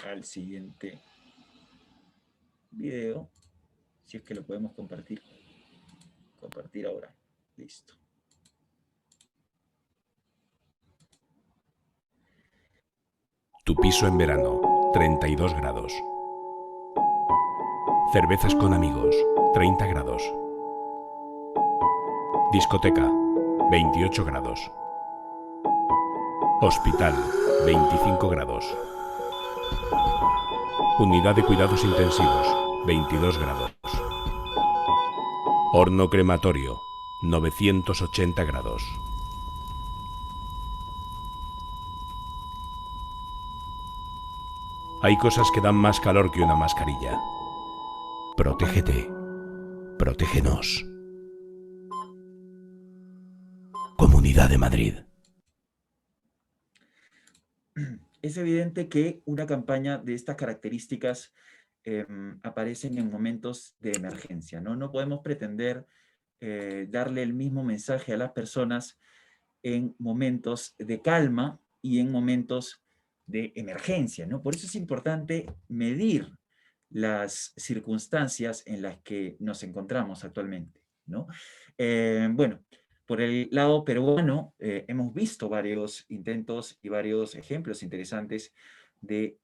Speaker 3: al siguiente video, si es que lo podemos compartir. Compartir ahora. Listo.
Speaker 9: Tu piso en verano, 32 grados. Cervezas con amigos, 30 grados. Discoteca, 28 grados. Hospital, 25 grados. Unidad de cuidados intensivos, 22 grados. Horno crematorio, 980 grados. Hay cosas que dan más calor que una mascarilla. Protégete. Protégenos. Comunidad de Madrid.
Speaker 3: Es evidente que una campaña de estas características aparecen en momentos de emergencia, ¿no? No podemos pretender darle el mismo mensaje a las personas en momentos de calma y en momentos de emergencia, ¿no? Por eso es importante medir las circunstancias en las que nos encontramos actualmente, ¿no? Bueno, por el lado peruano hemos visto varios intentos y varios ejemplos interesantes de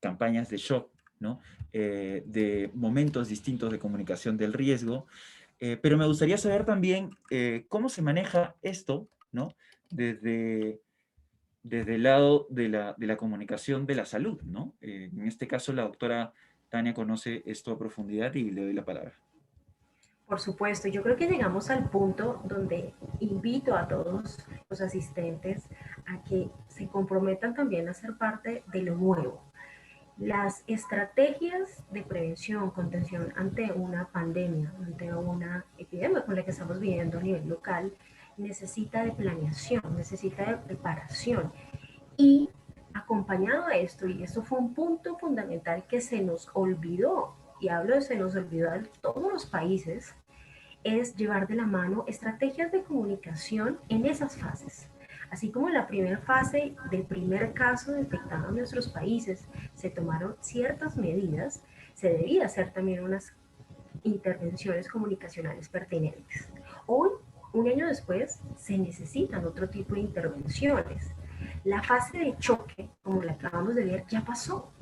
Speaker 3: campañas de shock, ¿no? De momentos distintos de comunicación del riesgo, pero me gustaría saber también cómo se maneja esto, ¿no? Desde el lado de la comunicación de la salud, ¿no? En este caso, la doctora Tania conoce esto a profundidad y le doy la palabra.
Speaker 4: Por supuesto, yo creo que llegamos al punto donde invito a todos los asistentes a que se comprometan también a ser parte de lo nuevo. Las estrategias de prevención, contención ante una pandemia, ante una epidemia con la que estamos viviendo a nivel local, necesita de planeación, necesita de preparación. Y acompañado a esto, y esto fue un punto fundamental que se nos olvidó, y hablo de se nos olvidó en todos los países, es llevar de la mano estrategias de comunicación en esas fases. Así como en la primera fase del primer caso detectado en nuestros países se tomaron ciertas medidas, se debía hacer también unas intervenciones comunicacionales pertinentes. Hoy, un año después, se necesitan otro tipo de intervenciones. La fase de choque, como la acabamos de ver, ya pasó.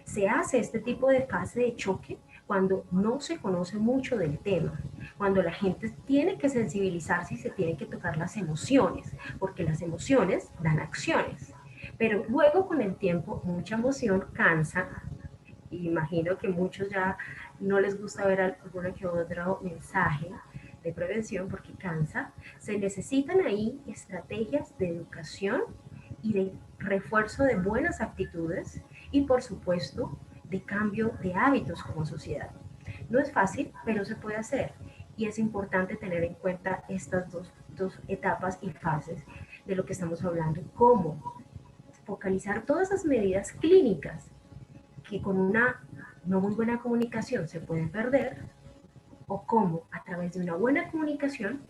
Speaker 4: Se hace este tipo de fase de choque cuando no se conoce mucho del tema, cuando la gente tiene que sensibilizarse y se tienen que tocar las emociones, porque las emociones dan acciones. Pero luego con el tiempo, mucha emoción cansa. Imagino que muchos ya no les gusta ver alguno que otro mensaje de prevención porque cansa. Se necesitan ahí estrategias de educación y de refuerzo de buenas actitudes y, por supuesto, de cambio de hábitos como sociedad. No es fácil, pero se puede hacer y es importante tener en cuenta estas dos etapas y fases de lo que estamos hablando. Cómo focalizar todas esas medidas clínicas que con una no muy buena comunicación se pueden perder, o cómo a través de una buena comunicación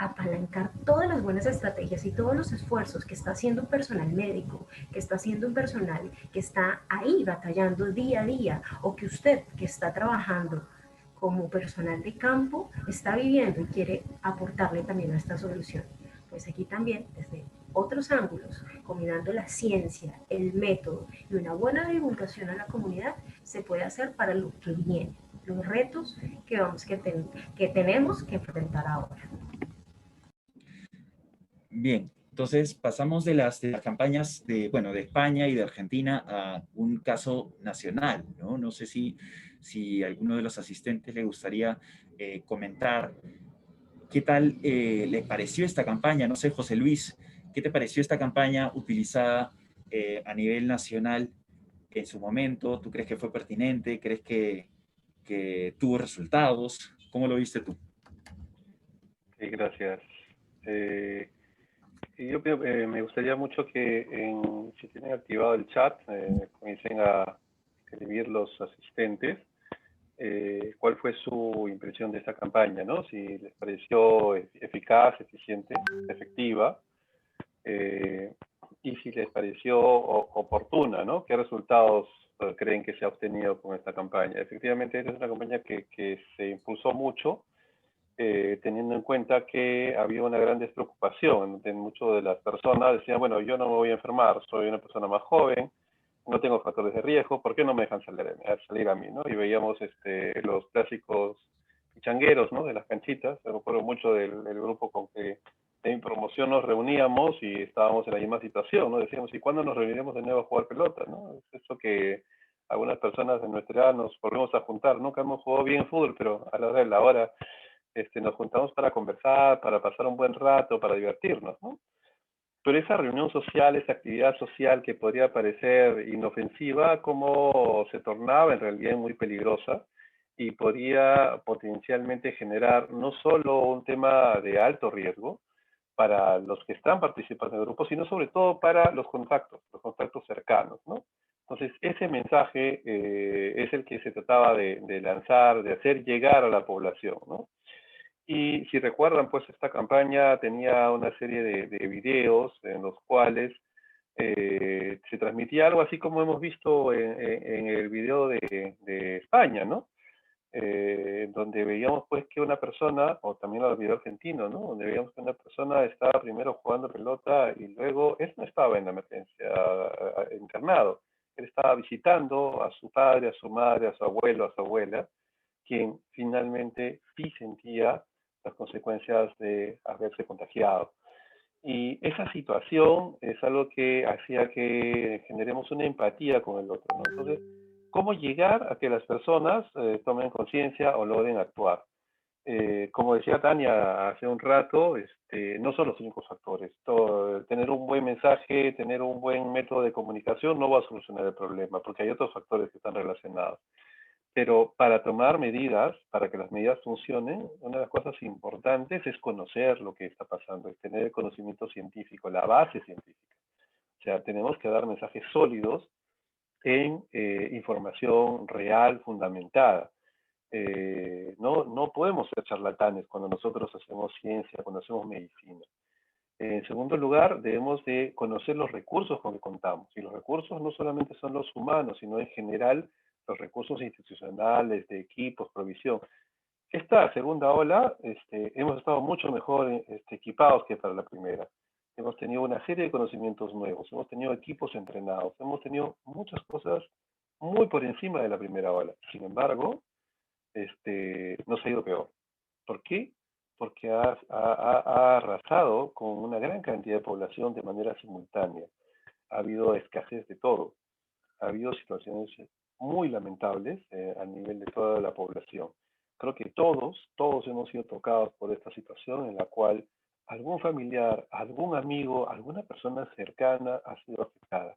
Speaker 4: apalancar todas las buenas estrategias y todos los esfuerzos que está haciendo un personal médico, que está haciendo un personal que está ahí batallando día a día, o que usted que está trabajando como personal de campo está viviendo y quiere aportarle también a esta solución. Pues aquí también, desde otros ángulos, combinando la ciencia, el método y una buena divulgación a la comunidad, se puede hacer para lo que viene, los retos que tenemos que enfrentar ahora.
Speaker 3: Bien, entonces pasamos de las campañas de España y de Argentina a un caso nacional, ¿no? No sé si a alguno de los asistentes le gustaría comentar qué tal le pareció esta campaña. No sé, José Luis, ¿qué te pareció esta campaña utilizada a nivel nacional en su momento? ¿Tú crees que fue pertinente? ¿Crees que tuvo resultados? ¿Cómo lo viste tú?
Speaker 1: Sí, gracias. Me gustaría mucho que si tienen activado el chat, comiencen a escribir los asistentes cuál fue su impresión de esta campaña, ¿no? Si les pareció eficaz, eficiente, efectiva, y si les pareció oportuna, ¿no? ¿Qué resultados creen que se ha obtenido con esta campaña? Efectivamente, esta es una campaña que se impulsó mucho, teniendo en cuenta que había una gran despreocupación en muchas de las personas. Decían, bueno, yo no me voy a enfermar, soy una persona más joven, no tengo factores de riesgo, ¿por qué no me dejan salir a mí, ¿no? Y veíamos los clásicos changueros, ¿no? De las canchitas. Me acuerdo mucho del grupo con que en promoción nos reuníamos y estábamos en la misma situación, ¿no? Decíamos, ¿y cuándo nos reuniremos de nuevo a jugar pelota, no? Es eso que algunas personas de nuestra edad nos volvemos a juntar. Nunca hemos jugado bien fútbol, pero a la hora de la hora nos juntamos para conversar, para pasar un buen rato, para divertirnos, ¿no? Pero esa reunión social, esa actividad social que podría parecer inofensiva, como se tornaba en realidad muy peligrosa y podría potencialmente generar no solo un tema de alto riesgo para los que están participando en el grupo, sino sobre todo para los contactos cercanos, ¿no? Entonces, ese mensaje es el que se trataba de lanzar, de hacer llegar a la población, ¿no? Y si recuerdan, pues esta campaña tenía una serie de videos en los cuales se transmitía algo así como hemos visto en el video de España, ¿no? Donde veíamos pues que una persona, o también el video argentino, ¿no? Donde veíamos que una persona estaba primero jugando pelota y luego él no estaba en la emergencia internado. Él estaba visitando a su padre, a su madre, a su abuelo, a su abuela, quien finalmente sí sentía las consecuencias de haberse contagiado. Y esa situación es algo que hacía que generemos una empatía con el otro, ¿no? Entonces, ¿cómo llegar a que las personas tomen conciencia o logren actuar? Como decía Tania hace un rato, no son los únicos factores. Tener un buen mensaje, tener un buen método de comunicación no va a solucionar el problema, porque hay otros factores que están relacionados. Pero para tomar medidas, para que las medidas funcionen, una de las cosas importantes es conocer lo que está pasando, es tener el conocimiento científico, la base científica. O sea, tenemos que dar mensajes sólidos en información real, fundamentada. No podemos ser charlatanes cuando nosotros hacemos ciencia, cuando hacemos medicina. En segundo lugar, debemos de conocer los recursos con que contamos. Y los recursos no solamente son los humanos, sino en general los recursos institucionales, de equipos, provisión. Esta segunda ola, hemos estado mucho mejor equipados que para la primera. Hemos tenido una serie de conocimientos nuevos, hemos tenido equipos entrenados, hemos tenido muchas cosas muy por encima de la primera ola. Sin embargo, nos ha ido peor. ¿Por qué? Porque ha arrasado con una gran cantidad de población de manera simultánea. Ha habido escasez de todo. Ha habido situaciones muy lamentables a nivel de toda la población. Creo que todos hemos sido tocados por esta situación en la cual algún familiar, algún amigo, alguna persona cercana ha sido afectada.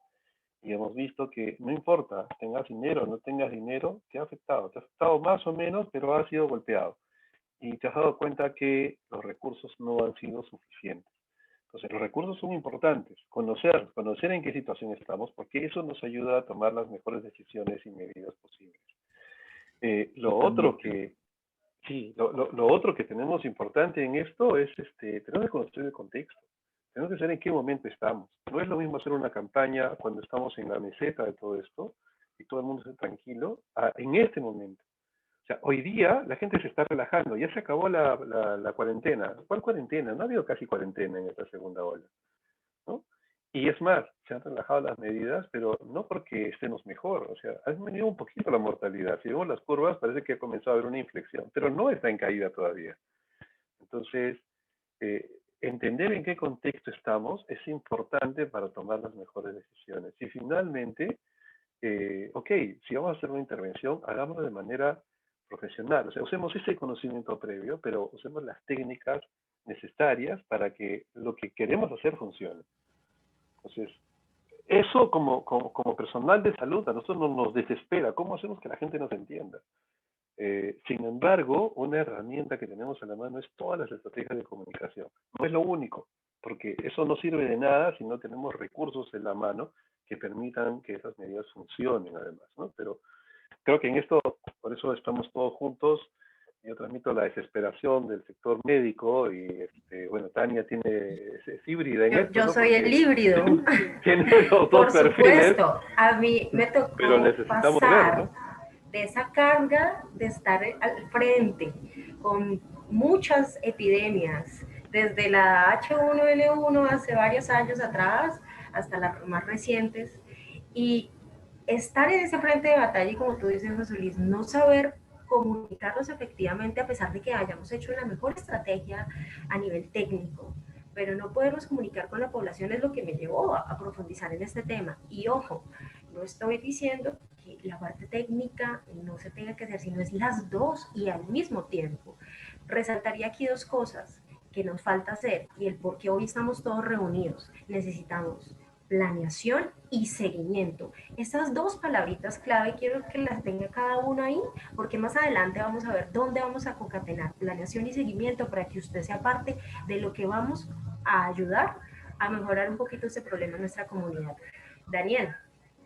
Speaker 1: Y hemos visto que no importa, tengas dinero o no tengas dinero, te ha afectado más o menos, pero has sido golpeado. Y te has dado cuenta que los recursos no han sido suficientes. Entonces, los recursos son importantes. Conocer en qué situación estamos, porque eso nos ayuda a tomar las mejores decisiones y medidas posibles. Lo otro que tenemos importante en esto es, tenemos que conocer el contexto. Tenemos que saber en qué momento estamos. No es lo mismo hacer una campaña cuando estamos en la meseta de todo esto y todo el mundo está tranquilo, en este momento. O sea, hoy día la gente se está relajando, ya se acabó la cuarentena. ¿Cuál cuarentena? No ha habido casi cuarentena en esta segunda ola, Y es más, se han relajado las medidas, pero no porque estemos mejor, o sea, ha disminuido un poquito la mortalidad. Si vemos las curvas, parece que ha comenzado a haber una inflexión, pero no está en caída todavía. Entonces, entender en qué contexto estamos es importante para tomar las mejores decisiones. Y finalmente, ok, si vamos a hacer una intervención, hagámoslo de manera profesional. O sea, usemos ese conocimiento previo, pero usemos las técnicas necesarias para que lo que queremos hacer funcione. Entonces, eso como personal de salud a nosotros nos desespera. ¿Cómo hacemos que la gente nos entienda? Sin embargo, una herramienta que tenemos a la mano es todas las estrategias de comunicación. No es lo único, porque eso no sirve de nada si no tenemos recursos en la mano que permitan que esas medidas funcionen además, ¿no? Pero creo que en esto, por eso estamos todos juntos. Yo transmito la desesperación del sector médico y, bueno, Tania es híbrida en esto,
Speaker 4: Yo
Speaker 1: ¿no?
Speaker 4: soy
Speaker 1: Porque
Speaker 4: el híbrido.
Speaker 1: tiene los
Speaker 4: Por
Speaker 1: dos perfiles.
Speaker 4: supuesto, a mí me tocó
Speaker 1: pero necesitamos
Speaker 4: pasar
Speaker 1: ver, ¿no?
Speaker 4: de esa carga de estar al frente con muchas epidemias, desde la H1N1 hace varios años atrás hasta las más recientes, y estar en ese frente de batalla y, como tú dices, José Luis, no saber comunicarlos efectivamente a pesar de que hayamos hecho la mejor estrategia a nivel técnico, pero no podernos comunicar con la población es lo que me llevó a profundizar en este tema. Y ojo, no estoy diciendo que la parte técnica no se tenga que hacer, sino es las dos y al mismo tiempo. Resaltaría aquí dos cosas que nos falta hacer y el por qué hoy estamos todos reunidos. Necesitamos planeación y seguimiento. Esas dos palabritas clave quiero que las tenga cada uno ahí, porque más adelante vamos a ver dónde vamos a concatenar planeación y seguimiento para que usted sea parte de lo que vamos a ayudar a mejorar un poquito este problema en nuestra comunidad. Daniel,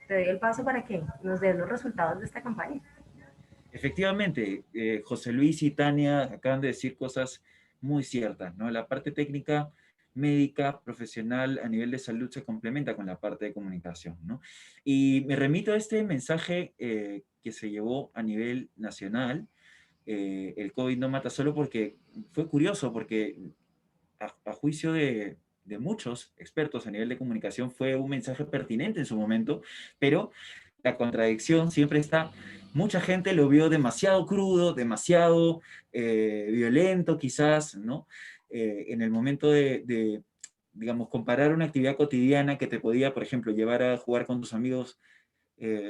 Speaker 4: te doy el paso para que nos den los resultados de esta campaña.
Speaker 3: Efectivamente, José Luis y Tania acaban de decir cosas muy ciertas, ¿no? La parte técnica, médica, profesional a nivel de salud se complementa con la parte de comunicación, ¿no? Y me remito a este mensaje que se llevó a nivel nacional, el COVID no mata solo, porque fue curioso, porque a juicio de muchos expertos a nivel de comunicación fue un mensaje pertinente en su momento, pero la contradicción siempre está. Mucha gente lo vio demasiado crudo, demasiado violento quizás, ¿no? En el momento de, digamos, comparar una actividad cotidiana que te podía, por ejemplo, llevar a jugar con tus amigos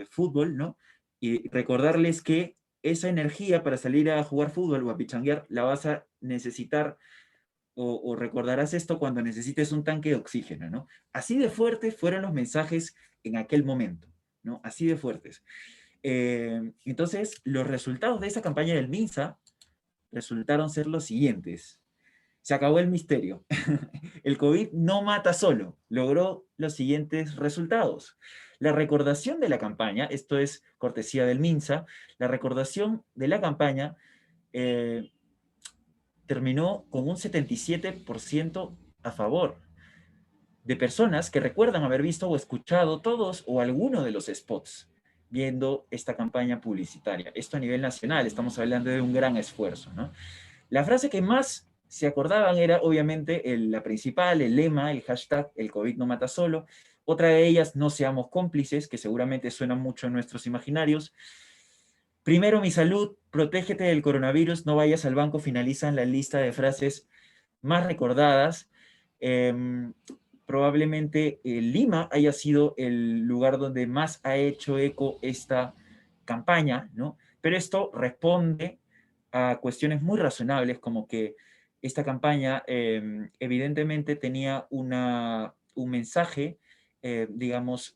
Speaker 3: fútbol, ¿no? Y recordarles que esa energía para salir a jugar fútbol o a pichanguear la vas a necesitar, o recordarás esto cuando necesites un tanque de oxígeno, ¿no? Así de fuertes fueron los mensajes en aquel momento, ¿no? Así de fuertes. Entonces, los resultados de esa campaña del MINSA resultaron ser los siguientes. Se acabó el misterio. El COVID no mata solo. Logró los siguientes resultados. La recordación de la campaña, esto es cortesía del MINSA, la recordación de la campaña terminó con un 77% a favor de personas que recuerdan haber visto o escuchado todos o alguno de los spots viendo esta campaña publicitaria. Esto a nivel nacional, estamos hablando de un gran esfuerzo, ¿no? La frase que más se acordaban era obviamente la principal, el lema, el hashtag, el COVID no mata solo. Otra de ellas, no seamos cómplices, que seguramente suena mucho en nuestros imaginarios. Primero mi salud, protégete del coronavirus, no vayas al banco, finalizan la lista de frases más recordadas. Probablemente Lima haya sido el lugar donde más ha hecho eco esta campaña, ¿no? Pero esto responde a cuestiones muy razonables, como que esta campaña evidentemente tenía un mensaje, digamos,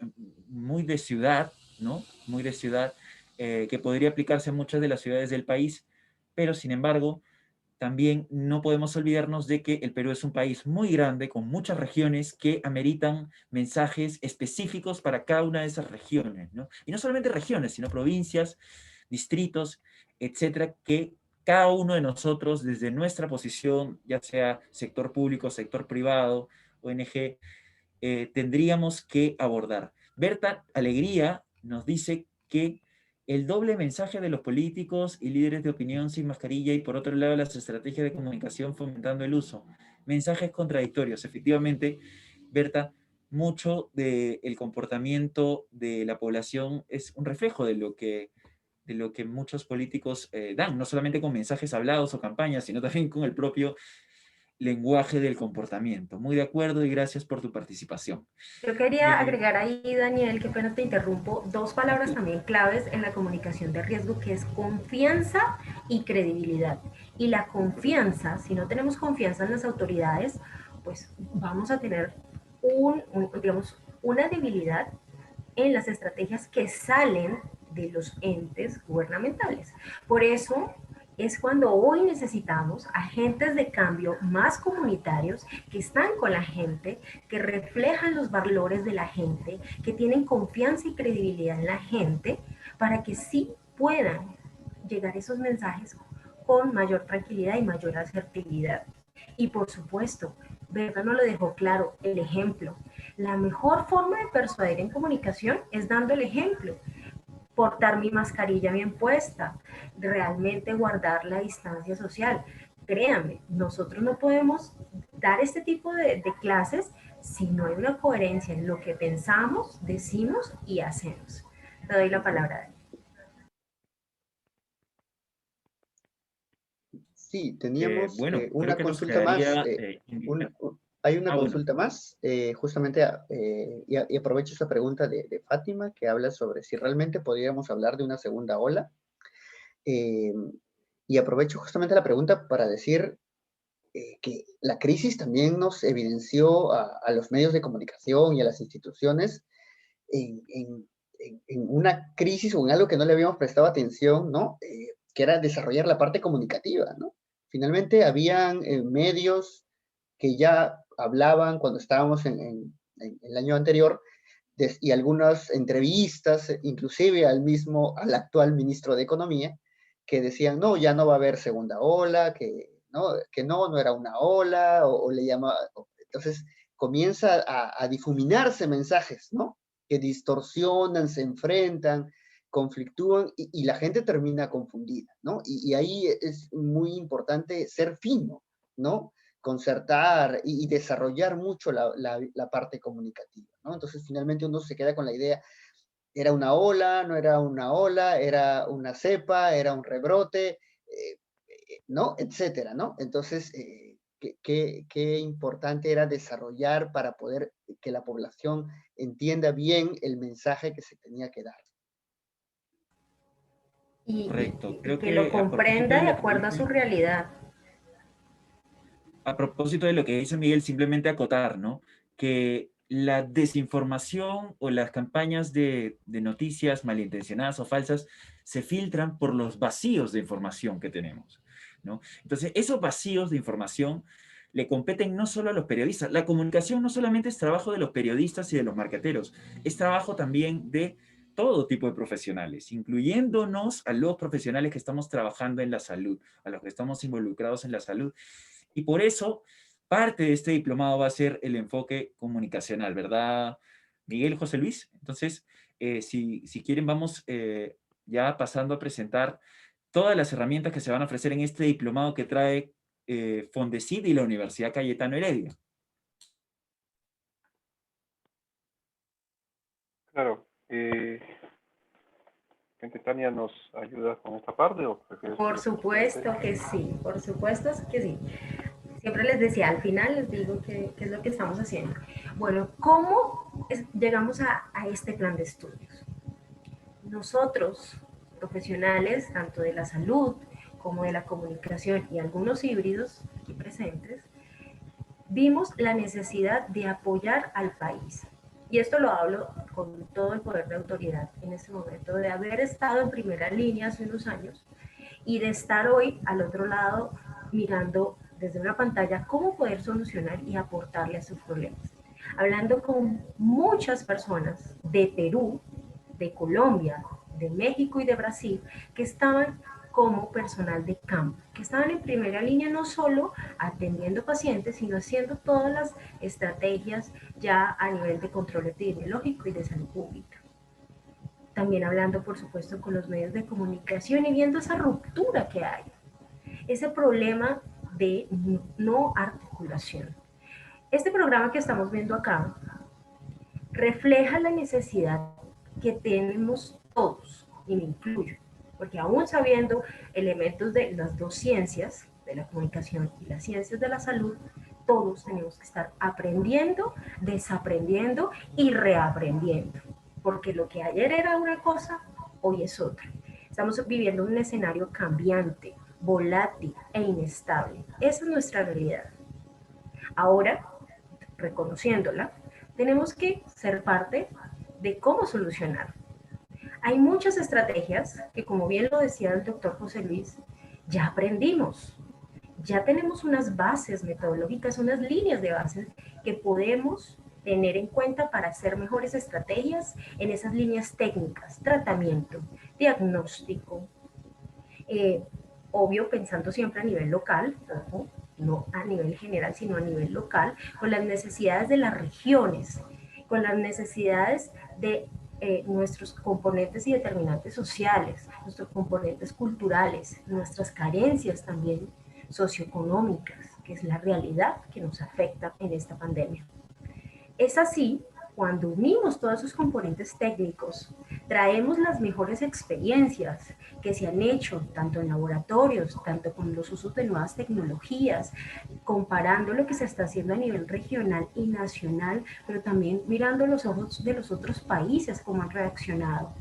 Speaker 3: muy de ciudad, ¿no? Muy de ciudad, que podría aplicarse en muchas de las ciudades del país, pero sin embargo, también no podemos olvidarnos de que el Perú es un país muy grande, con muchas regiones que ameritan mensajes específicos para cada una de esas regiones, ¿no? Y no solamente regiones, sino provincias, distritos, etcétera, que cada uno de nosotros, desde nuestra posición, ya sea sector público, sector privado, ONG, tendríamos que abordar. Berta Alegría nos dice que el doble mensaje de los políticos y líderes de opinión sin mascarilla, y por otro lado las estrategias de comunicación fomentando el uso. Mensajes contradictorios. Efectivamente, Berta, mucho del comportamiento de la población es un reflejo de lo que muchos políticos dan, no solamente con mensajes hablados o campañas, sino también con el propio lenguaje del comportamiento. Muy de acuerdo y gracias por tu participación.
Speaker 4: Yo quería agregar ahí, Daniel, que pena te interrumpo, dos palabras también claves en la comunicación de riesgo, que es confianza y credibilidad. Y la confianza, si no tenemos confianza en las autoridades, pues vamos a tener digamos, una debilidad en las estrategias que salen de los entes gubernamentales. Por eso es cuando hoy necesitamos agentes de cambio más comunitarios que están con la gente, que reflejan los valores de la gente, que tienen confianza y credibilidad en la gente, para que sí puedan llegar esos mensajes con mayor tranquilidad y mayor asertividad. Y por supuesto, Berta nos lo dejó claro, el ejemplo. La mejor forma de persuadir en comunicación es dando el ejemplo. Portar mi mascarilla bien puesta, realmente guardar la distancia social. Créanme, nosotros no podemos dar este tipo de clases si no hay una coherencia en lo que pensamos, decimos y hacemos. Te doy la palabra, Dani.
Speaker 2: Sí, teníamos
Speaker 3: bueno,
Speaker 2: una consulta más. Hay una consulta más, justamente, y aprovecho esa pregunta de Fátima, que habla sobre si realmente podríamos hablar de una segunda ola. Y aprovecho justamente la pregunta para decir que la crisis también nos evidenció a los medios de comunicación y a las instituciones en una crisis o en algo que no le habíamos prestado atención, ¿no? Que era desarrollar la parte comunicativa, ¿no? Finalmente habían medios que ya hablaban cuando estábamos en el año anterior, y algunas entrevistas, inclusive al actual ministro de Economía, que decían, no, ya no va a haber segunda ola, que no era una ola, o le llama, entonces comienza a difuminarse mensajes, ¿no? Que distorsionan, se enfrentan, conflictúan, y la gente termina confundida, ¿no? Y ahí es muy importante ser fino, ¿no? Concertar y desarrollar mucho la parte comunicativa, ¿no? Entonces, finalmente uno se queda con la idea, ¿era una ola, no era una ola, era una cepa, era un rebrote, ¿no? Etcétera, ¿no? Entonces, qué importante era desarrollar para poder que la población entienda bien el mensaje que se tenía que dar.
Speaker 3: Correcto.
Speaker 4: Y que lo comprenda de acuerdo a su realidad.
Speaker 3: A propósito de lo que dice Miguel, simplemente acotar, ¿no? Que la desinformación o las campañas de noticias malintencionadas o falsas se filtran por los vacíos de información que tenemos, ¿no? Entonces, esos vacíos de información le competen no solo a los periodistas. La comunicación no solamente es trabajo de los periodistas y de los marqueteros, es trabajo también de todo tipo de profesionales, incluyéndonos a los profesionales que estamos trabajando en la salud, a los que estamos involucrados en la salud. Y por eso, parte de este diplomado va a ser el enfoque comunicacional, ¿verdad, Miguel, José Luis? Entonces, si quieren, vamos ya pasando a presentar todas las herramientas que se van a ofrecer en este diplomado que trae Fondesit y la Universidad Cayetano Heredia.
Speaker 1: Claro. ¿Tania nos ayuda con esta parte?
Speaker 4: Por supuesto que sí, por supuesto que sí. Siempre les decía, al final les digo qué es lo que estamos haciendo. Bueno, ¿cómo llegamos a este plan de estudios? Nosotros, profesionales, tanto de la salud como de la comunicación y algunos híbridos aquí presentes, vimos la necesidad de apoyar al país. Y esto lo hablo con todo el poder de autoridad en este momento, de haber estado en primera línea hace unos años y de estar hoy al otro lado mirando desde una pantalla cómo poder solucionar y aportarle a sus problemas. Hablando con muchas personas de Perú, de Colombia, de México y de Brasil, que estaban como personal de campo, que estaban en primera línea no solo atendiendo pacientes, sino haciendo todas las estrategias ya a nivel de control epidemiológico y de salud pública. También hablando, por supuesto, con los medios de comunicación y viendo esa ruptura que hay, ese problema de no articulación. Este programa que estamos viendo acá refleja la necesidad que tenemos todos, y me incluyo, porque aún sabiendo elementos de las dos ciencias, de la comunicación y las ciencias de la salud, todos tenemos que estar aprendiendo, desaprendiendo y reaprendiendo, porque lo que ayer era una cosa, hoy es otra. Estamos viviendo un escenario cambiante, volátil e inestable. Esa es nuestra realidad. Ahora, reconociéndola, tenemos que ser parte de cómo solucionar. Hay muchas estrategias que, como bien lo decía el doctor José Luis, ya aprendimos. Ya tenemos unas bases metodológicas, unas líneas de bases que podemos tener en cuenta para hacer mejores estrategias en esas líneas técnicas, tratamiento, diagnóstico, obvio pensando siempre a nivel local, ojo, no a nivel general, sino a nivel local, con las necesidades de las regiones, con las necesidades de nuestros componentes y determinantes sociales, nuestros componentes culturales, nuestras carencias también socioeconómicas, que es la realidad que nos afecta en esta pandemia. Es así, cuando unimos todos esos componentes técnicos, traemos las mejores experiencias que se han hecho, tanto en laboratorios, tanto con los usos de nuevas tecnologías, comparando lo que se está haciendo a nivel regional y nacional, pero también mirando los ojos de los otros países, cómo han reaccionado.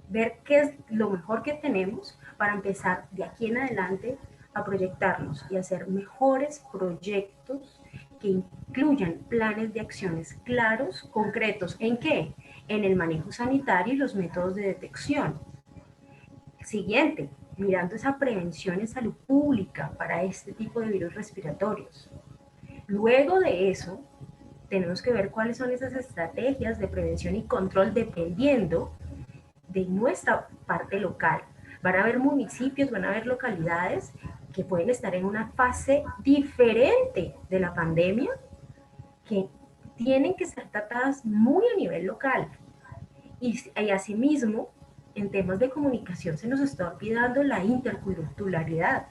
Speaker 4: Ver qué es lo mejor que tenemos para empezar de aquí en adelante a proyectarnos y hacer mejores proyectos que incluyan planes de acciones claros, concretos. ¿En qué? En el manejo sanitario y los métodos de detección. Siguiente, mirando esa prevención en salud pública para este tipo de virus respiratorios. Luego de eso, tenemos que ver cuáles son esas estrategias de prevención y control dependiendo de nuestra parte local. Van a haber municipios, van a haber localidades que pueden estar en una fase diferente de la pandemia, que tienen que ser tratadas muy a nivel local. Y asimismo, en temas de comunicación se nos está olvidando la interculturalidad,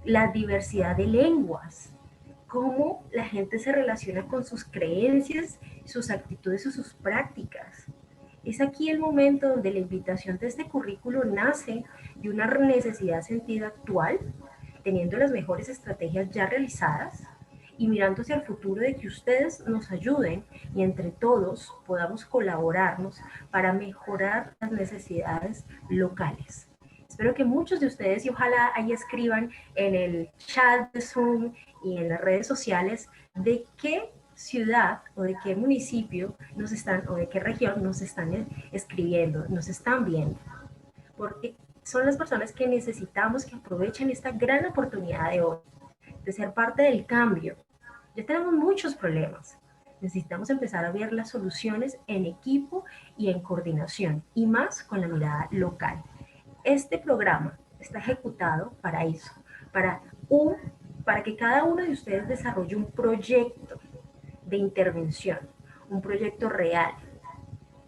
Speaker 4: la diversidad de lenguas, cómo la gente se relaciona con sus creencias, sus actitudes o sus prácticas. Es aquí el momento donde la invitación de este currículo nace de una necesidad sentida actual, teniendo las mejores estrategias ya realizadas y mirando hacia el futuro de que ustedes nos ayuden y entre todos podamos colaborarnos para mejorar las necesidades locales. Espero que muchos de ustedes, y ojalá ahí escriban en el chat de Zoom y en las redes sociales de qué ciudad o de qué municipio nos están, o de qué región nos están escribiendo, nos están viendo. Porque son las personas que necesitamos que aprovechen esta gran oportunidad de hoy, de ser parte del cambio. Ya tenemos muchos problemas. Necesitamos empezar a ver las soluciones en equipo y en coordinación, y más con la mirada local. Este programa está ejecutado para eso, para que cada uno de ustedes desarrolle un proyecto de intervención, un proyecto real.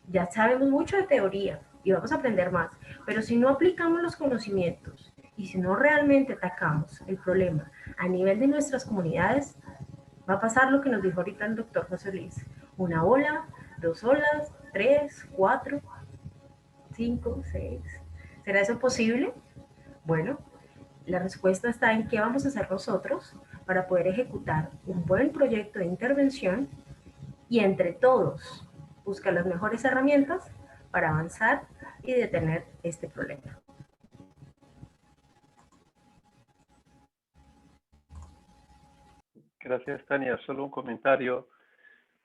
Speaker 4: Ya sabemos mucho de teoría y vamos a aprender más, pero si no aplicamos los conocimientos y si no realmente atacamos el problema a nivel de nuestras comunidades, va a pasar lo que nos dijo ahorita el doctor José Luis. Una ola, 2 olas, 3, 4, 5, 6. ¿Será eso posible? Bueno, la respuesta está en qué vamos a hacer nosotros para poder ejecutar un buen proyecto de intervención y entre todos buscar las mejores herramientas para avanzar y detener este problema.
Speaker 1: Gracias, Tania. Solo un comentario.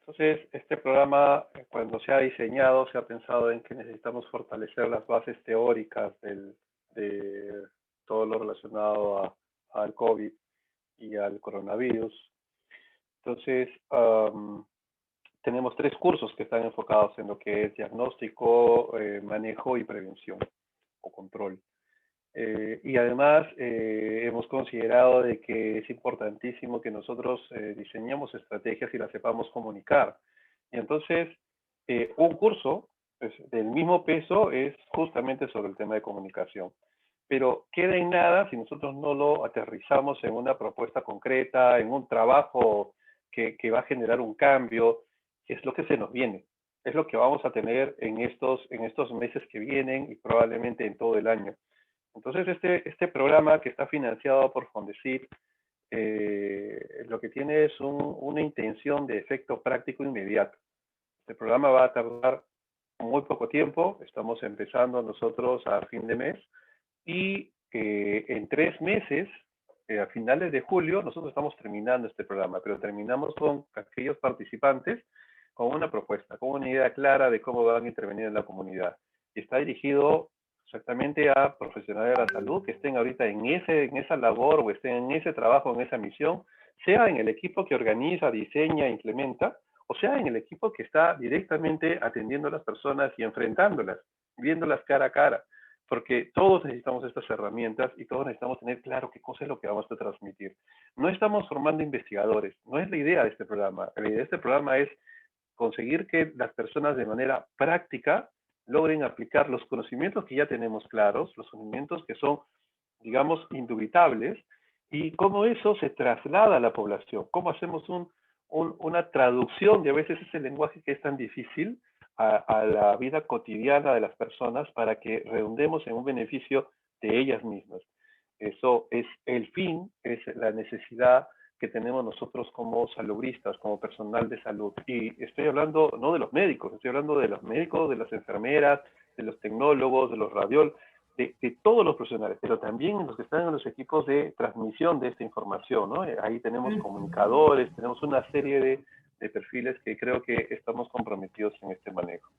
Speaker 1: Entonces, este programa, cuando se ha diseñado, se ha pensado en que necesitamos fortalecer las bases teóricas de todo lo relacionado al COVID y al coronavirus. Entonces, tenemos 3 cursos que están enfocados en lo que es diagnóstico, manejo y prevención o control. Y además hemos considerado de que es importantísimo que nosotros diseñemos estrategias y las sepamos comunicar. Y entonces, un curso pues, del mismo peso es justamente sobre el tema de comunicación. Pero queda en nada si nosotros no lo aterrizamos en una propuesta concreta, en un trabajo que va a generar un cambio, que es lo que se nos viene. es lo que vamos a tener en estos meses que vienen y probablemente en todo el año. Entonces, este programa que está financiado por Fondesit, lo que tiene es una intención de efecto práctico inmediato. Este programa va a tardar muy poco tiempo, estamos empezando nosotros a fin de mes, y en 3 meses, a finales de julio, nosotros estamos terminando este programa, pero terminamos con aquellos participantes con una propuesta, con una idea clara de cómo van a intervenir en la comunidad. Y está dirigido exactamente a profesionales de la salud que estén ahorita en esa labor o estén en ese trabajo, en esa misión, sea en el equipo que organiza, diseña, implementa, o sea en el equipo que está directamente atendiendo a las personas y enfrentándolas, viéndolas cara a cara, porque todos necesitamos estas herramientas y todos necesitamos tener claro qué cosa es lo que vamos a transmitir. No estamos formando investigadores, no es la idea de este programa. La idea de este programa es conseguir que las personas de manera práctica logren aplicar los conocimientos que ya tenemos claros, los conocimientos que son, digamos, indubitables, y cómo eso se traslada a la población, cómo hacemos una traducción de a veces ese lenguaje que es tan difícil a la vida cotidiana de las personas para que redundemos en un beneficio de ellas mismas. Eso es el fin, es la necesidad que tenemos nosotros como salubristas, como personal de salud. Y estoy hablando no de los médicos, estoy hablando de los médicos, de las enfermeras, de los tecnólogos, de los radiólogos, de todos los profesionales, pero también los que están en los equipos de transmisión de esta información, ¿no? Ahí tenemos comunicadores, tenemos una serie de perfiles que creo que estamos comprometidos en este manejo.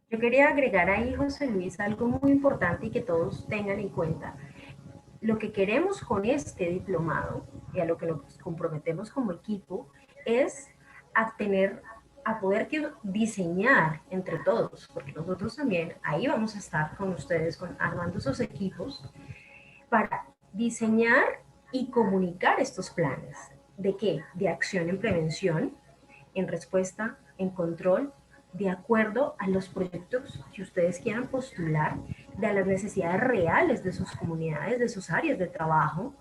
Speaker 4: Yo quería agregar ahí, José Luis, algo muy importante y que todos tengan en cuenta. Lo que queremos con este diplomado y a lo que nos comprometemos como equipo es a poder diseñar entre todos, porque nosotros también ahí vamos a estar con ustedes, armando esos equipos para diseñar y comunicar estos planes. ¿De qué? De acción en prevención, en respuesta, en control, de acuerdo a los proyectos que ustedes quieran postular, de las necesidades reales de sus comunidades, de sus áreas de trabajo.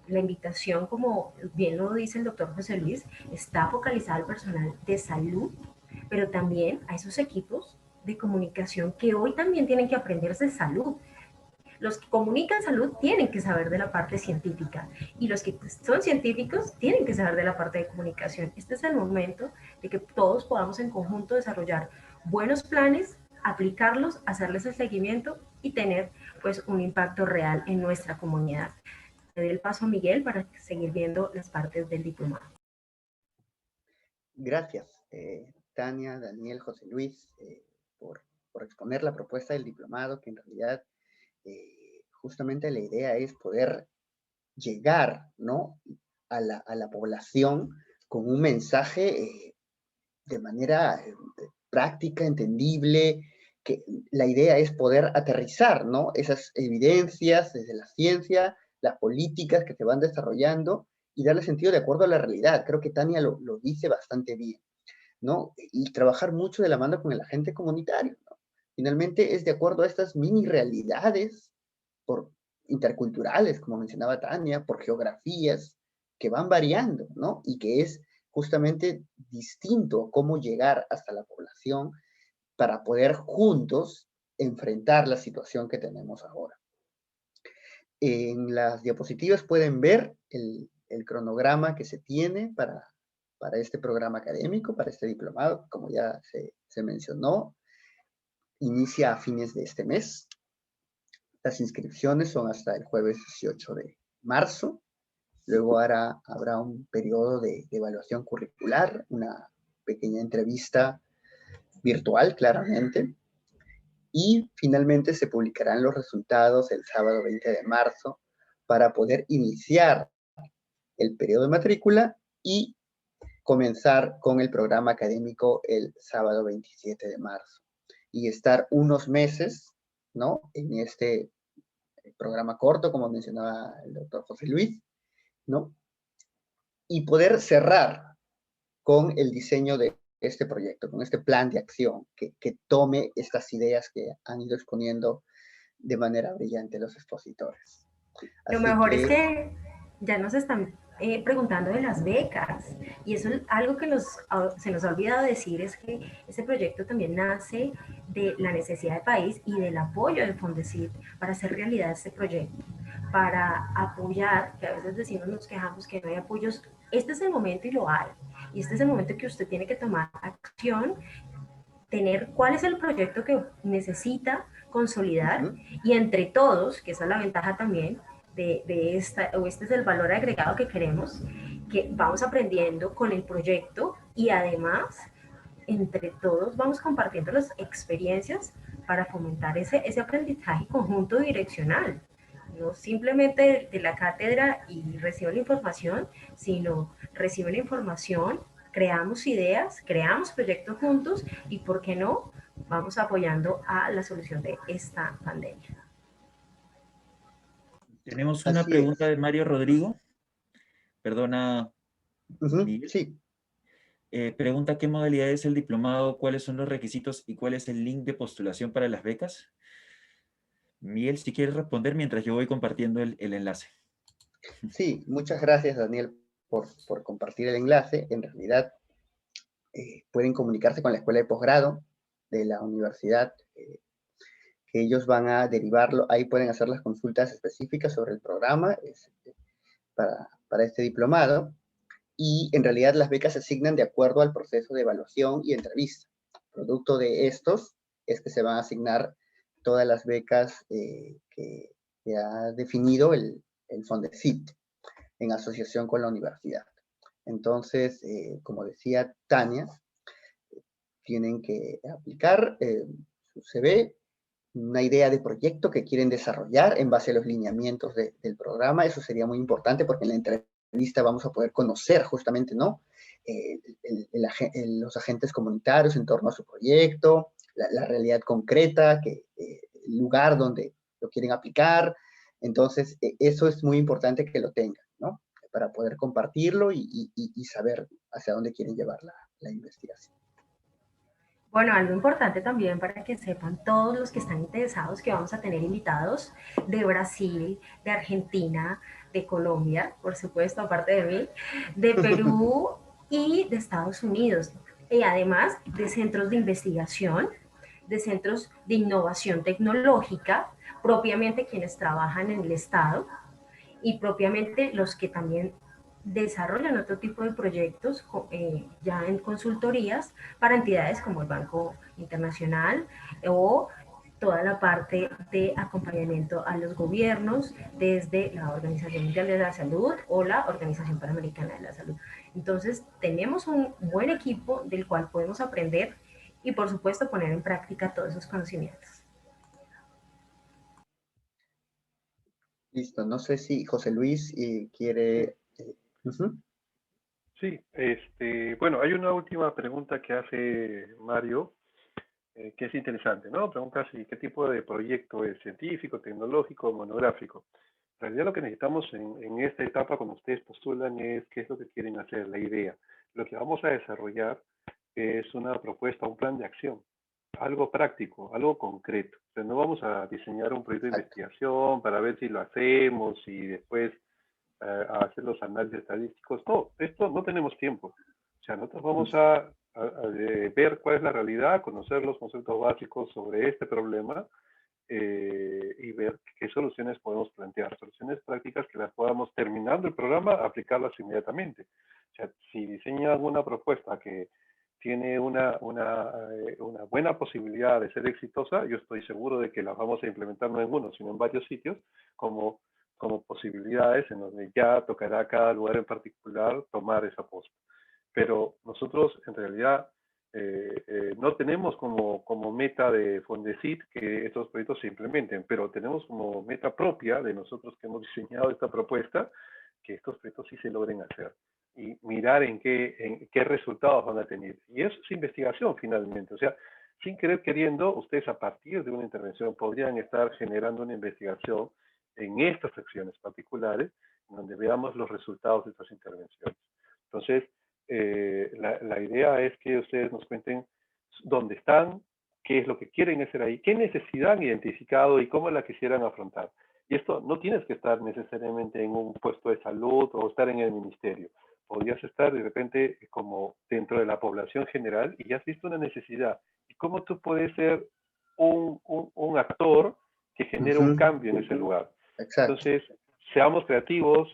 Speaker 4: La invitación, como bien lo dice el doctor José Luis, está focalizada al personal de salud, pero también a esos equipos de comunicación que hoy también tienen que aprenderse de salud. Los que comunican salud tienen que saber de la parte científica y los que son científicos tienen que saber de la parte de comunicación. Este es el momento de que todos podamos en conjunto desarrollar buenos planes, aplicarlos, hacerles el seguimiento y tener pues un impacto real en nuestra comunidad. Le doy el paso a Miguel para seguir viendo las partes del diplomado.
Speaker 2: Gracias, Tania, Daniel, José Luis, por exponer la propuesta del diplomado, que en realidad justamente la idea es poder llegar, ¿no?, a la población con un mensaje de manera práctica, entendible, que la idea es poder aterrizar, ¿no?, esas evidencias desde la ciencia, las políticas que se van desarrollando y darle sentido de acuerdo a la realidad. Creo que Tania lo dice bastante bien, ¿no? Y trabajar mucho de la mano con el agente comunitario, ¿no? Finalmente es de acuerdo a estas mini realidades interculturales, como mencionaba Tania, por geografías que van variando, ¿no? Y que es justamente distinto cómo llegar hasta la población para poder juntos enfrentar la situación que tenemos ahora. En las diapositivas pueden ver el cronograma que se tiene para este programa académico, para este diplomado, como ya se mencionó. Inicia a fines de este mes. Las inscripciones son hasta el jueves 18 de marzo. Luego habrá un periodo de evaluación curricular, una pequeña entrevista virtual, claramente. Y finalmente se publicarán los resultados el sábado 20 de marzo para poder iniciar el periodo de matrícula y comenzar con el programa académico el sábado 27 de marzo. Y estar unos meses, ¿no?, en este programa corto, como mencionaba el doctor José Luis, ¿no?, y poder cerrar con el diseño de este proyecto, con este plan de acción que tome estas ideas que han ido exponiendo de manera brillante los expositores.
Speaker 4: Lo mejor es que ya nos están preguntando de las becas. Y eso es algo que se nos ha olvidado decir, es que ese proyecto también nace de la necesidad del país y del apoyo del Fondesit para hacer realidad este proyecto, para apoyar, que a veces decimos, nos quejamos que no hay apoyos. Este es el momento y lo hay. Y este es el momento que usted tiene que tomar acción, tener cuál es el proyecto que necesita consolidar y entre todos, que esa es la ventaja también de esta, o este es el valor agregado que queremos, que vamos aprendiendo con el proyecto y además entre todos vamos compartiendo las experiencias para fomentar ese aprendizaje conjunto direccional. No simplemente de la cátedra y recibo la información, sino recibo la información, creamos ideas, creamos proyectos juntos y, ¿por qué no?, vamos apoyando a la solución de esta pandemia.
Speaker 3: Tenemos una pregunta de Mario Rodrigo. Perdona, Miguel.
Speaker 2: Sí.
Speaker 3: Pregunta: ¿qué modalidad es el diplomado? ¿Cuáles son los requisitos? ¿Y cuál es el link de postulación para las becas? Miguel, si quieres responder mientras yo voy compartiendo el enlace.
Speaker 2: Sí, muchas gracias, Daniel, por compartir el enlace. En realidad, pueden comunicarse con la escuela de posgrado de la universidad, que ellos van a derivarlo. Ahí pueden hacer las consultas específicas sobre el programa para este diplomado. Y en realidad las becas se asignan de acuerdo al proceso de evaluación y entrevista. Producto de estos es que se van a asignar todas las becas que ha definido el Fondesit en asociación con la universidad. Entonces, como decía Tania, tienen que aplicar su CV, una idea de proyecto que quieren desarrollar en base a los lineamientos del programa. Eso sería muy importante porque en la entrevista vamos a poder conocer justamente, ¿no?, los agentes comunitarios en torno a su proyecto, la realidad concreta, el lugar donde lo quieren aplicar. Entonces, eso es muy importante que lo tengan, ¿no?, para poder compartirlo y saber hacia dónde quieren llevar la investigación.
Speaker 4: Bueno, algo importante también para que sepan todos los que están interesados, que vamos a tener invitados de Brasil, de Argentina, de Colombia, por supuesto, aparte de mí, de Perú y de Estados Unidos. Y además de centros de investigación, de centros de innovación tecnológica, propiamente quienes trabajan en el Estado y propiamente los que también desarrollan otro tipo de proyectos ya en consultorías para entidades como el Banco Internacional o toda la parte de acompañamiento a los gobiernos desde la Organización Mundial de la Salud o la Organización Panamericana de la Salud. Entonces, tenemos un buen equipo del cual podemos aprender y, por supuesto, poner en práctica todos esos conocimientos.
Speaker 2: Listo, no sé si José Luis quiere...
Speaker 1: Sí, bueno, hay una última pregunta que hace Mario, que es interesante, ¿no? Pregunta si qué tipo de proyecto es: científico, tecnológico, monográfico. En realidad lo que necesitamos en esta etapa cuando ustedes postulan es qué es lo que quieren hacer, la idea. Lo que vamos a desarrollar es una propuesta, un plan de acción, algo práctico, algo concreto. O sea, no vamos a diseñar un proyecto de investigación para ver si lo hacemos y después a hacer los análisis estadísticos. No, esto no tenemos tiempo. O sea, nosotros vamos a ver cuál es la realidad, conocer los conceptos básicos sobre este problema y ver qué soluciones podemos plantear, soluciones prácticas que las podamos, terminando el programa, aplicarlas inmediatamente. O sea, si diseñan una propuesta que tiene una buena posibilidad de ser exitosa, yo estoy seguro de que las vamos a implementar no en uno, sino en varios sitios, como posibilidades en donde ya tocará a cada lugar en particular tomar esa posta. Pero nosotros en realidad no tenemos como meta de Fondesit que estos proyectos se implementen, pero tenemos como meta propia de nosotros que hemos diseñado esta propuesta que estos proyectos sí se logren hacer y mirar en qué resultados van a tener. Y eso es investigación finalmente. O sea, sin querer queriendo, ustedes a partir de una intervención podrían estar generando una investigación en estas secciones particulares, donde veamos los resultados de estas intervenciones. Entonces, la idea es que ustedes nos cuenten dónde están, qué es lo que quieren hacer ahí, qué necesidad han identificado y cómo la quisieran afrontar. Y esto no tienes que estar necesariamente en un puesto de salud o estar en el ministerio. Podrías estar de repente como dentro de la población general y ya has visto una necesidad. ¿Y cómo tú puedes ser un actor que genera un cambio en ese lugar?
Speaker 2: Exacto.
Speaker 1: Entonces, seamos creativos,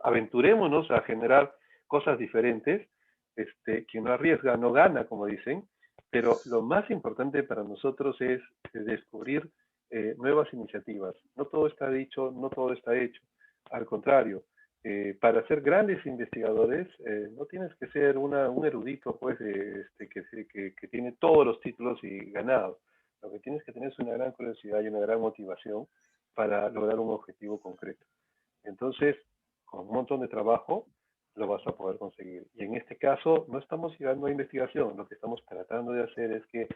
Speaker 1: aventurémonos a generar cosas diferentes. Quien no arriesga no gana, como dicen, pero lo más importante para nosotros es descubrir nuevas iniciativas. No todo está dicho, no todo está hecho. Al contrario, para ser grandes investigadores, no tienes que ser un erudito pues, que tiene todos los títulos y ganado. Lo que tienes que tener es una gran curiosidad y una gran motivación para lograr un objetivo concreto. Entonces, con un montón de trabajo, lo vas a poder conseguir. Y en este caso, no estamos llegando a investigación. Lo que estamos tratando de hacer es que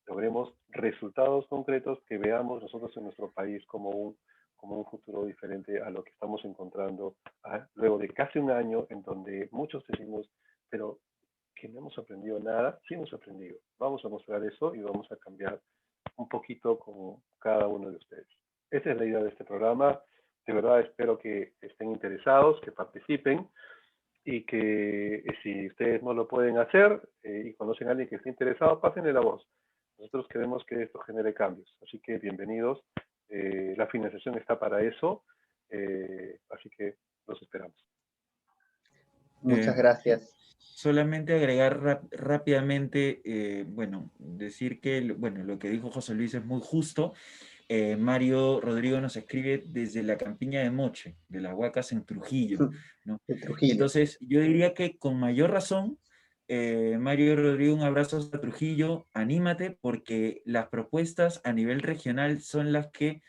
Speaker 1: logremos resultados concretos que veamos nosotros en nuestro país como un futuro diferente a lo que estamos encontrando luego de casi un año en donde muchos decimos, pero que no hemos aprendido nada. Sí hemos aprendido. Vamos a mostrar eso y vamos a cambiar un poquito con cada uno de ustedes. Esa es la idea de este programa. De verdad espero que estén interesados, que participen y que si ustedes no lo pueden hacer y conocen a alguien que esté interesado, pásenle la voz. Nosotros queremos que esto genere cambios. Así que bienvenidos. La financiación está para eso. Así que los esperamos.
Speaker 2: Muchas gracias.
Speaker 3: Solamente agregar rápidamente, bueno, decir que, bueno, lo que dijo José Luis es muy justo. Mario Rodrigo nos escribe desde la campiña de Moche, de las Huacas en Trujillo, ¿no?
Speaker 2: De Trujillo.
Speaker 3: Entonces, yo diría que con mayor razón, Mario Rodrigo, un abrazo a Trujillo, anímate, porque las propuestas a nivel regional son las que,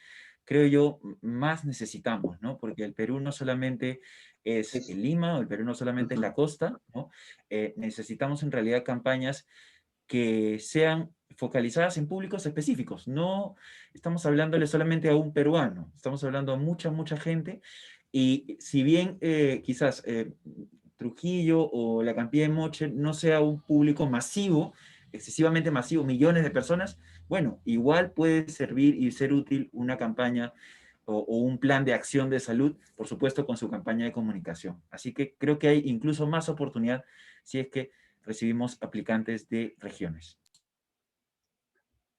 Speaker 3: creo yo, más necesitamos, ¿no? Porque el Perú no solamente es el Lima, o el Perú no solamente es la costa, ¿no? Necesitamos en realidad campañas que sean focalizadas en públicos específicos. No estamos hablándole solamente a un peruano, estamos hablando a mucha gente, y si bien quizás Trujillo o la Campiña de Moche no sea un público masivo, excesivamente masivo, millones de personas, bueno, igual puede servir y ser útil una campaña o un plan de acción de salud, por supuesto con su campaña de comunicación. Así que creo que hay incluso más oportunidad si es que recibimos aplicantes de regiones.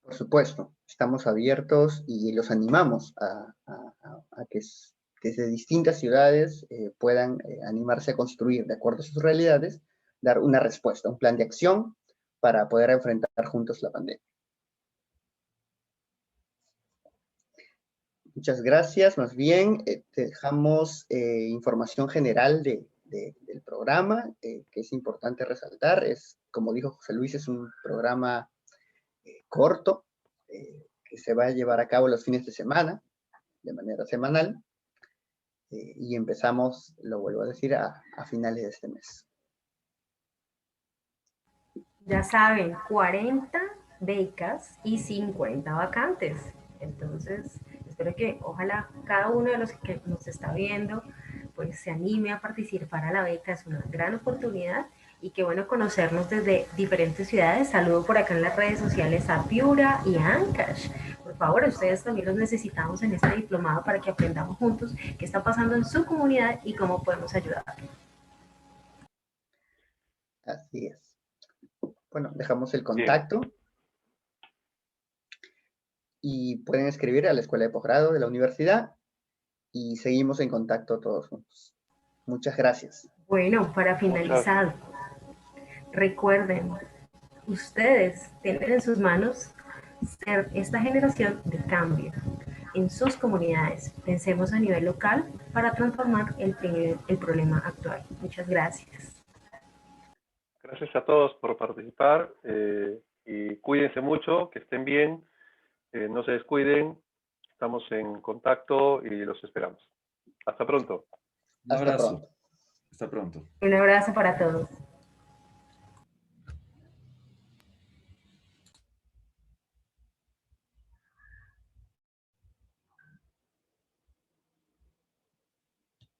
Speaker 2: Por supuesto, estamos abiertos y los animamos a que desde distintas ciudades puedan animarse a construir, de acuerdo a sus realidades, dar una respuesta, un plan de acción para poder enfrentar juntos la pandemia. Muchas gracias. Más bien, te dejamos información general del programa, que es importante resaltar. Como dijo José Luis, es un programa corto, que se va a llevar a cabo los fines de semana, de manera semanal, y empezamos, lo vuelvo a decir, a finales de este mes.
Speaker 4: Ya saben, 40 becas y 50 vacantes. Entonces, espero que ojalá cada uno de los que nos está viendo pues se anime a participar a la beca. Es una gran oportunidad y qué bueno conocernos desde diferentes ciudades. Saludo por acá en las redes sociales a Piura y a Ancash. Por favor, ustedes también los necesitamos en este diplomado para que aprendamos juntos qué está pasando en su comunidad y cómo podemos ayudar.
Speaker 2: Así es. Bueno, dejamos el contacto. Bien. Y pueden escribir a la Escuela de Posgrado de la Universidad y seguimos en contacto todos juntos. Muchas gracias.
Speaker 4: Bueno, para finalizar, recuerden, ustedes tienen en sus manos ser esta generación de cambio en sus comunidades. Pensemos a nivel local para transformar el problema actual. Muchas gracias.
Speaker 1: Gracias a todos por participar y cuídense mucho, que estén bien, no se descuiden, estamos en contacto y los esperamos. Hasta pronto.
Speaker 3: Un abrazo. Hasta pronto.
Speaker 4: Un abrazo para todos.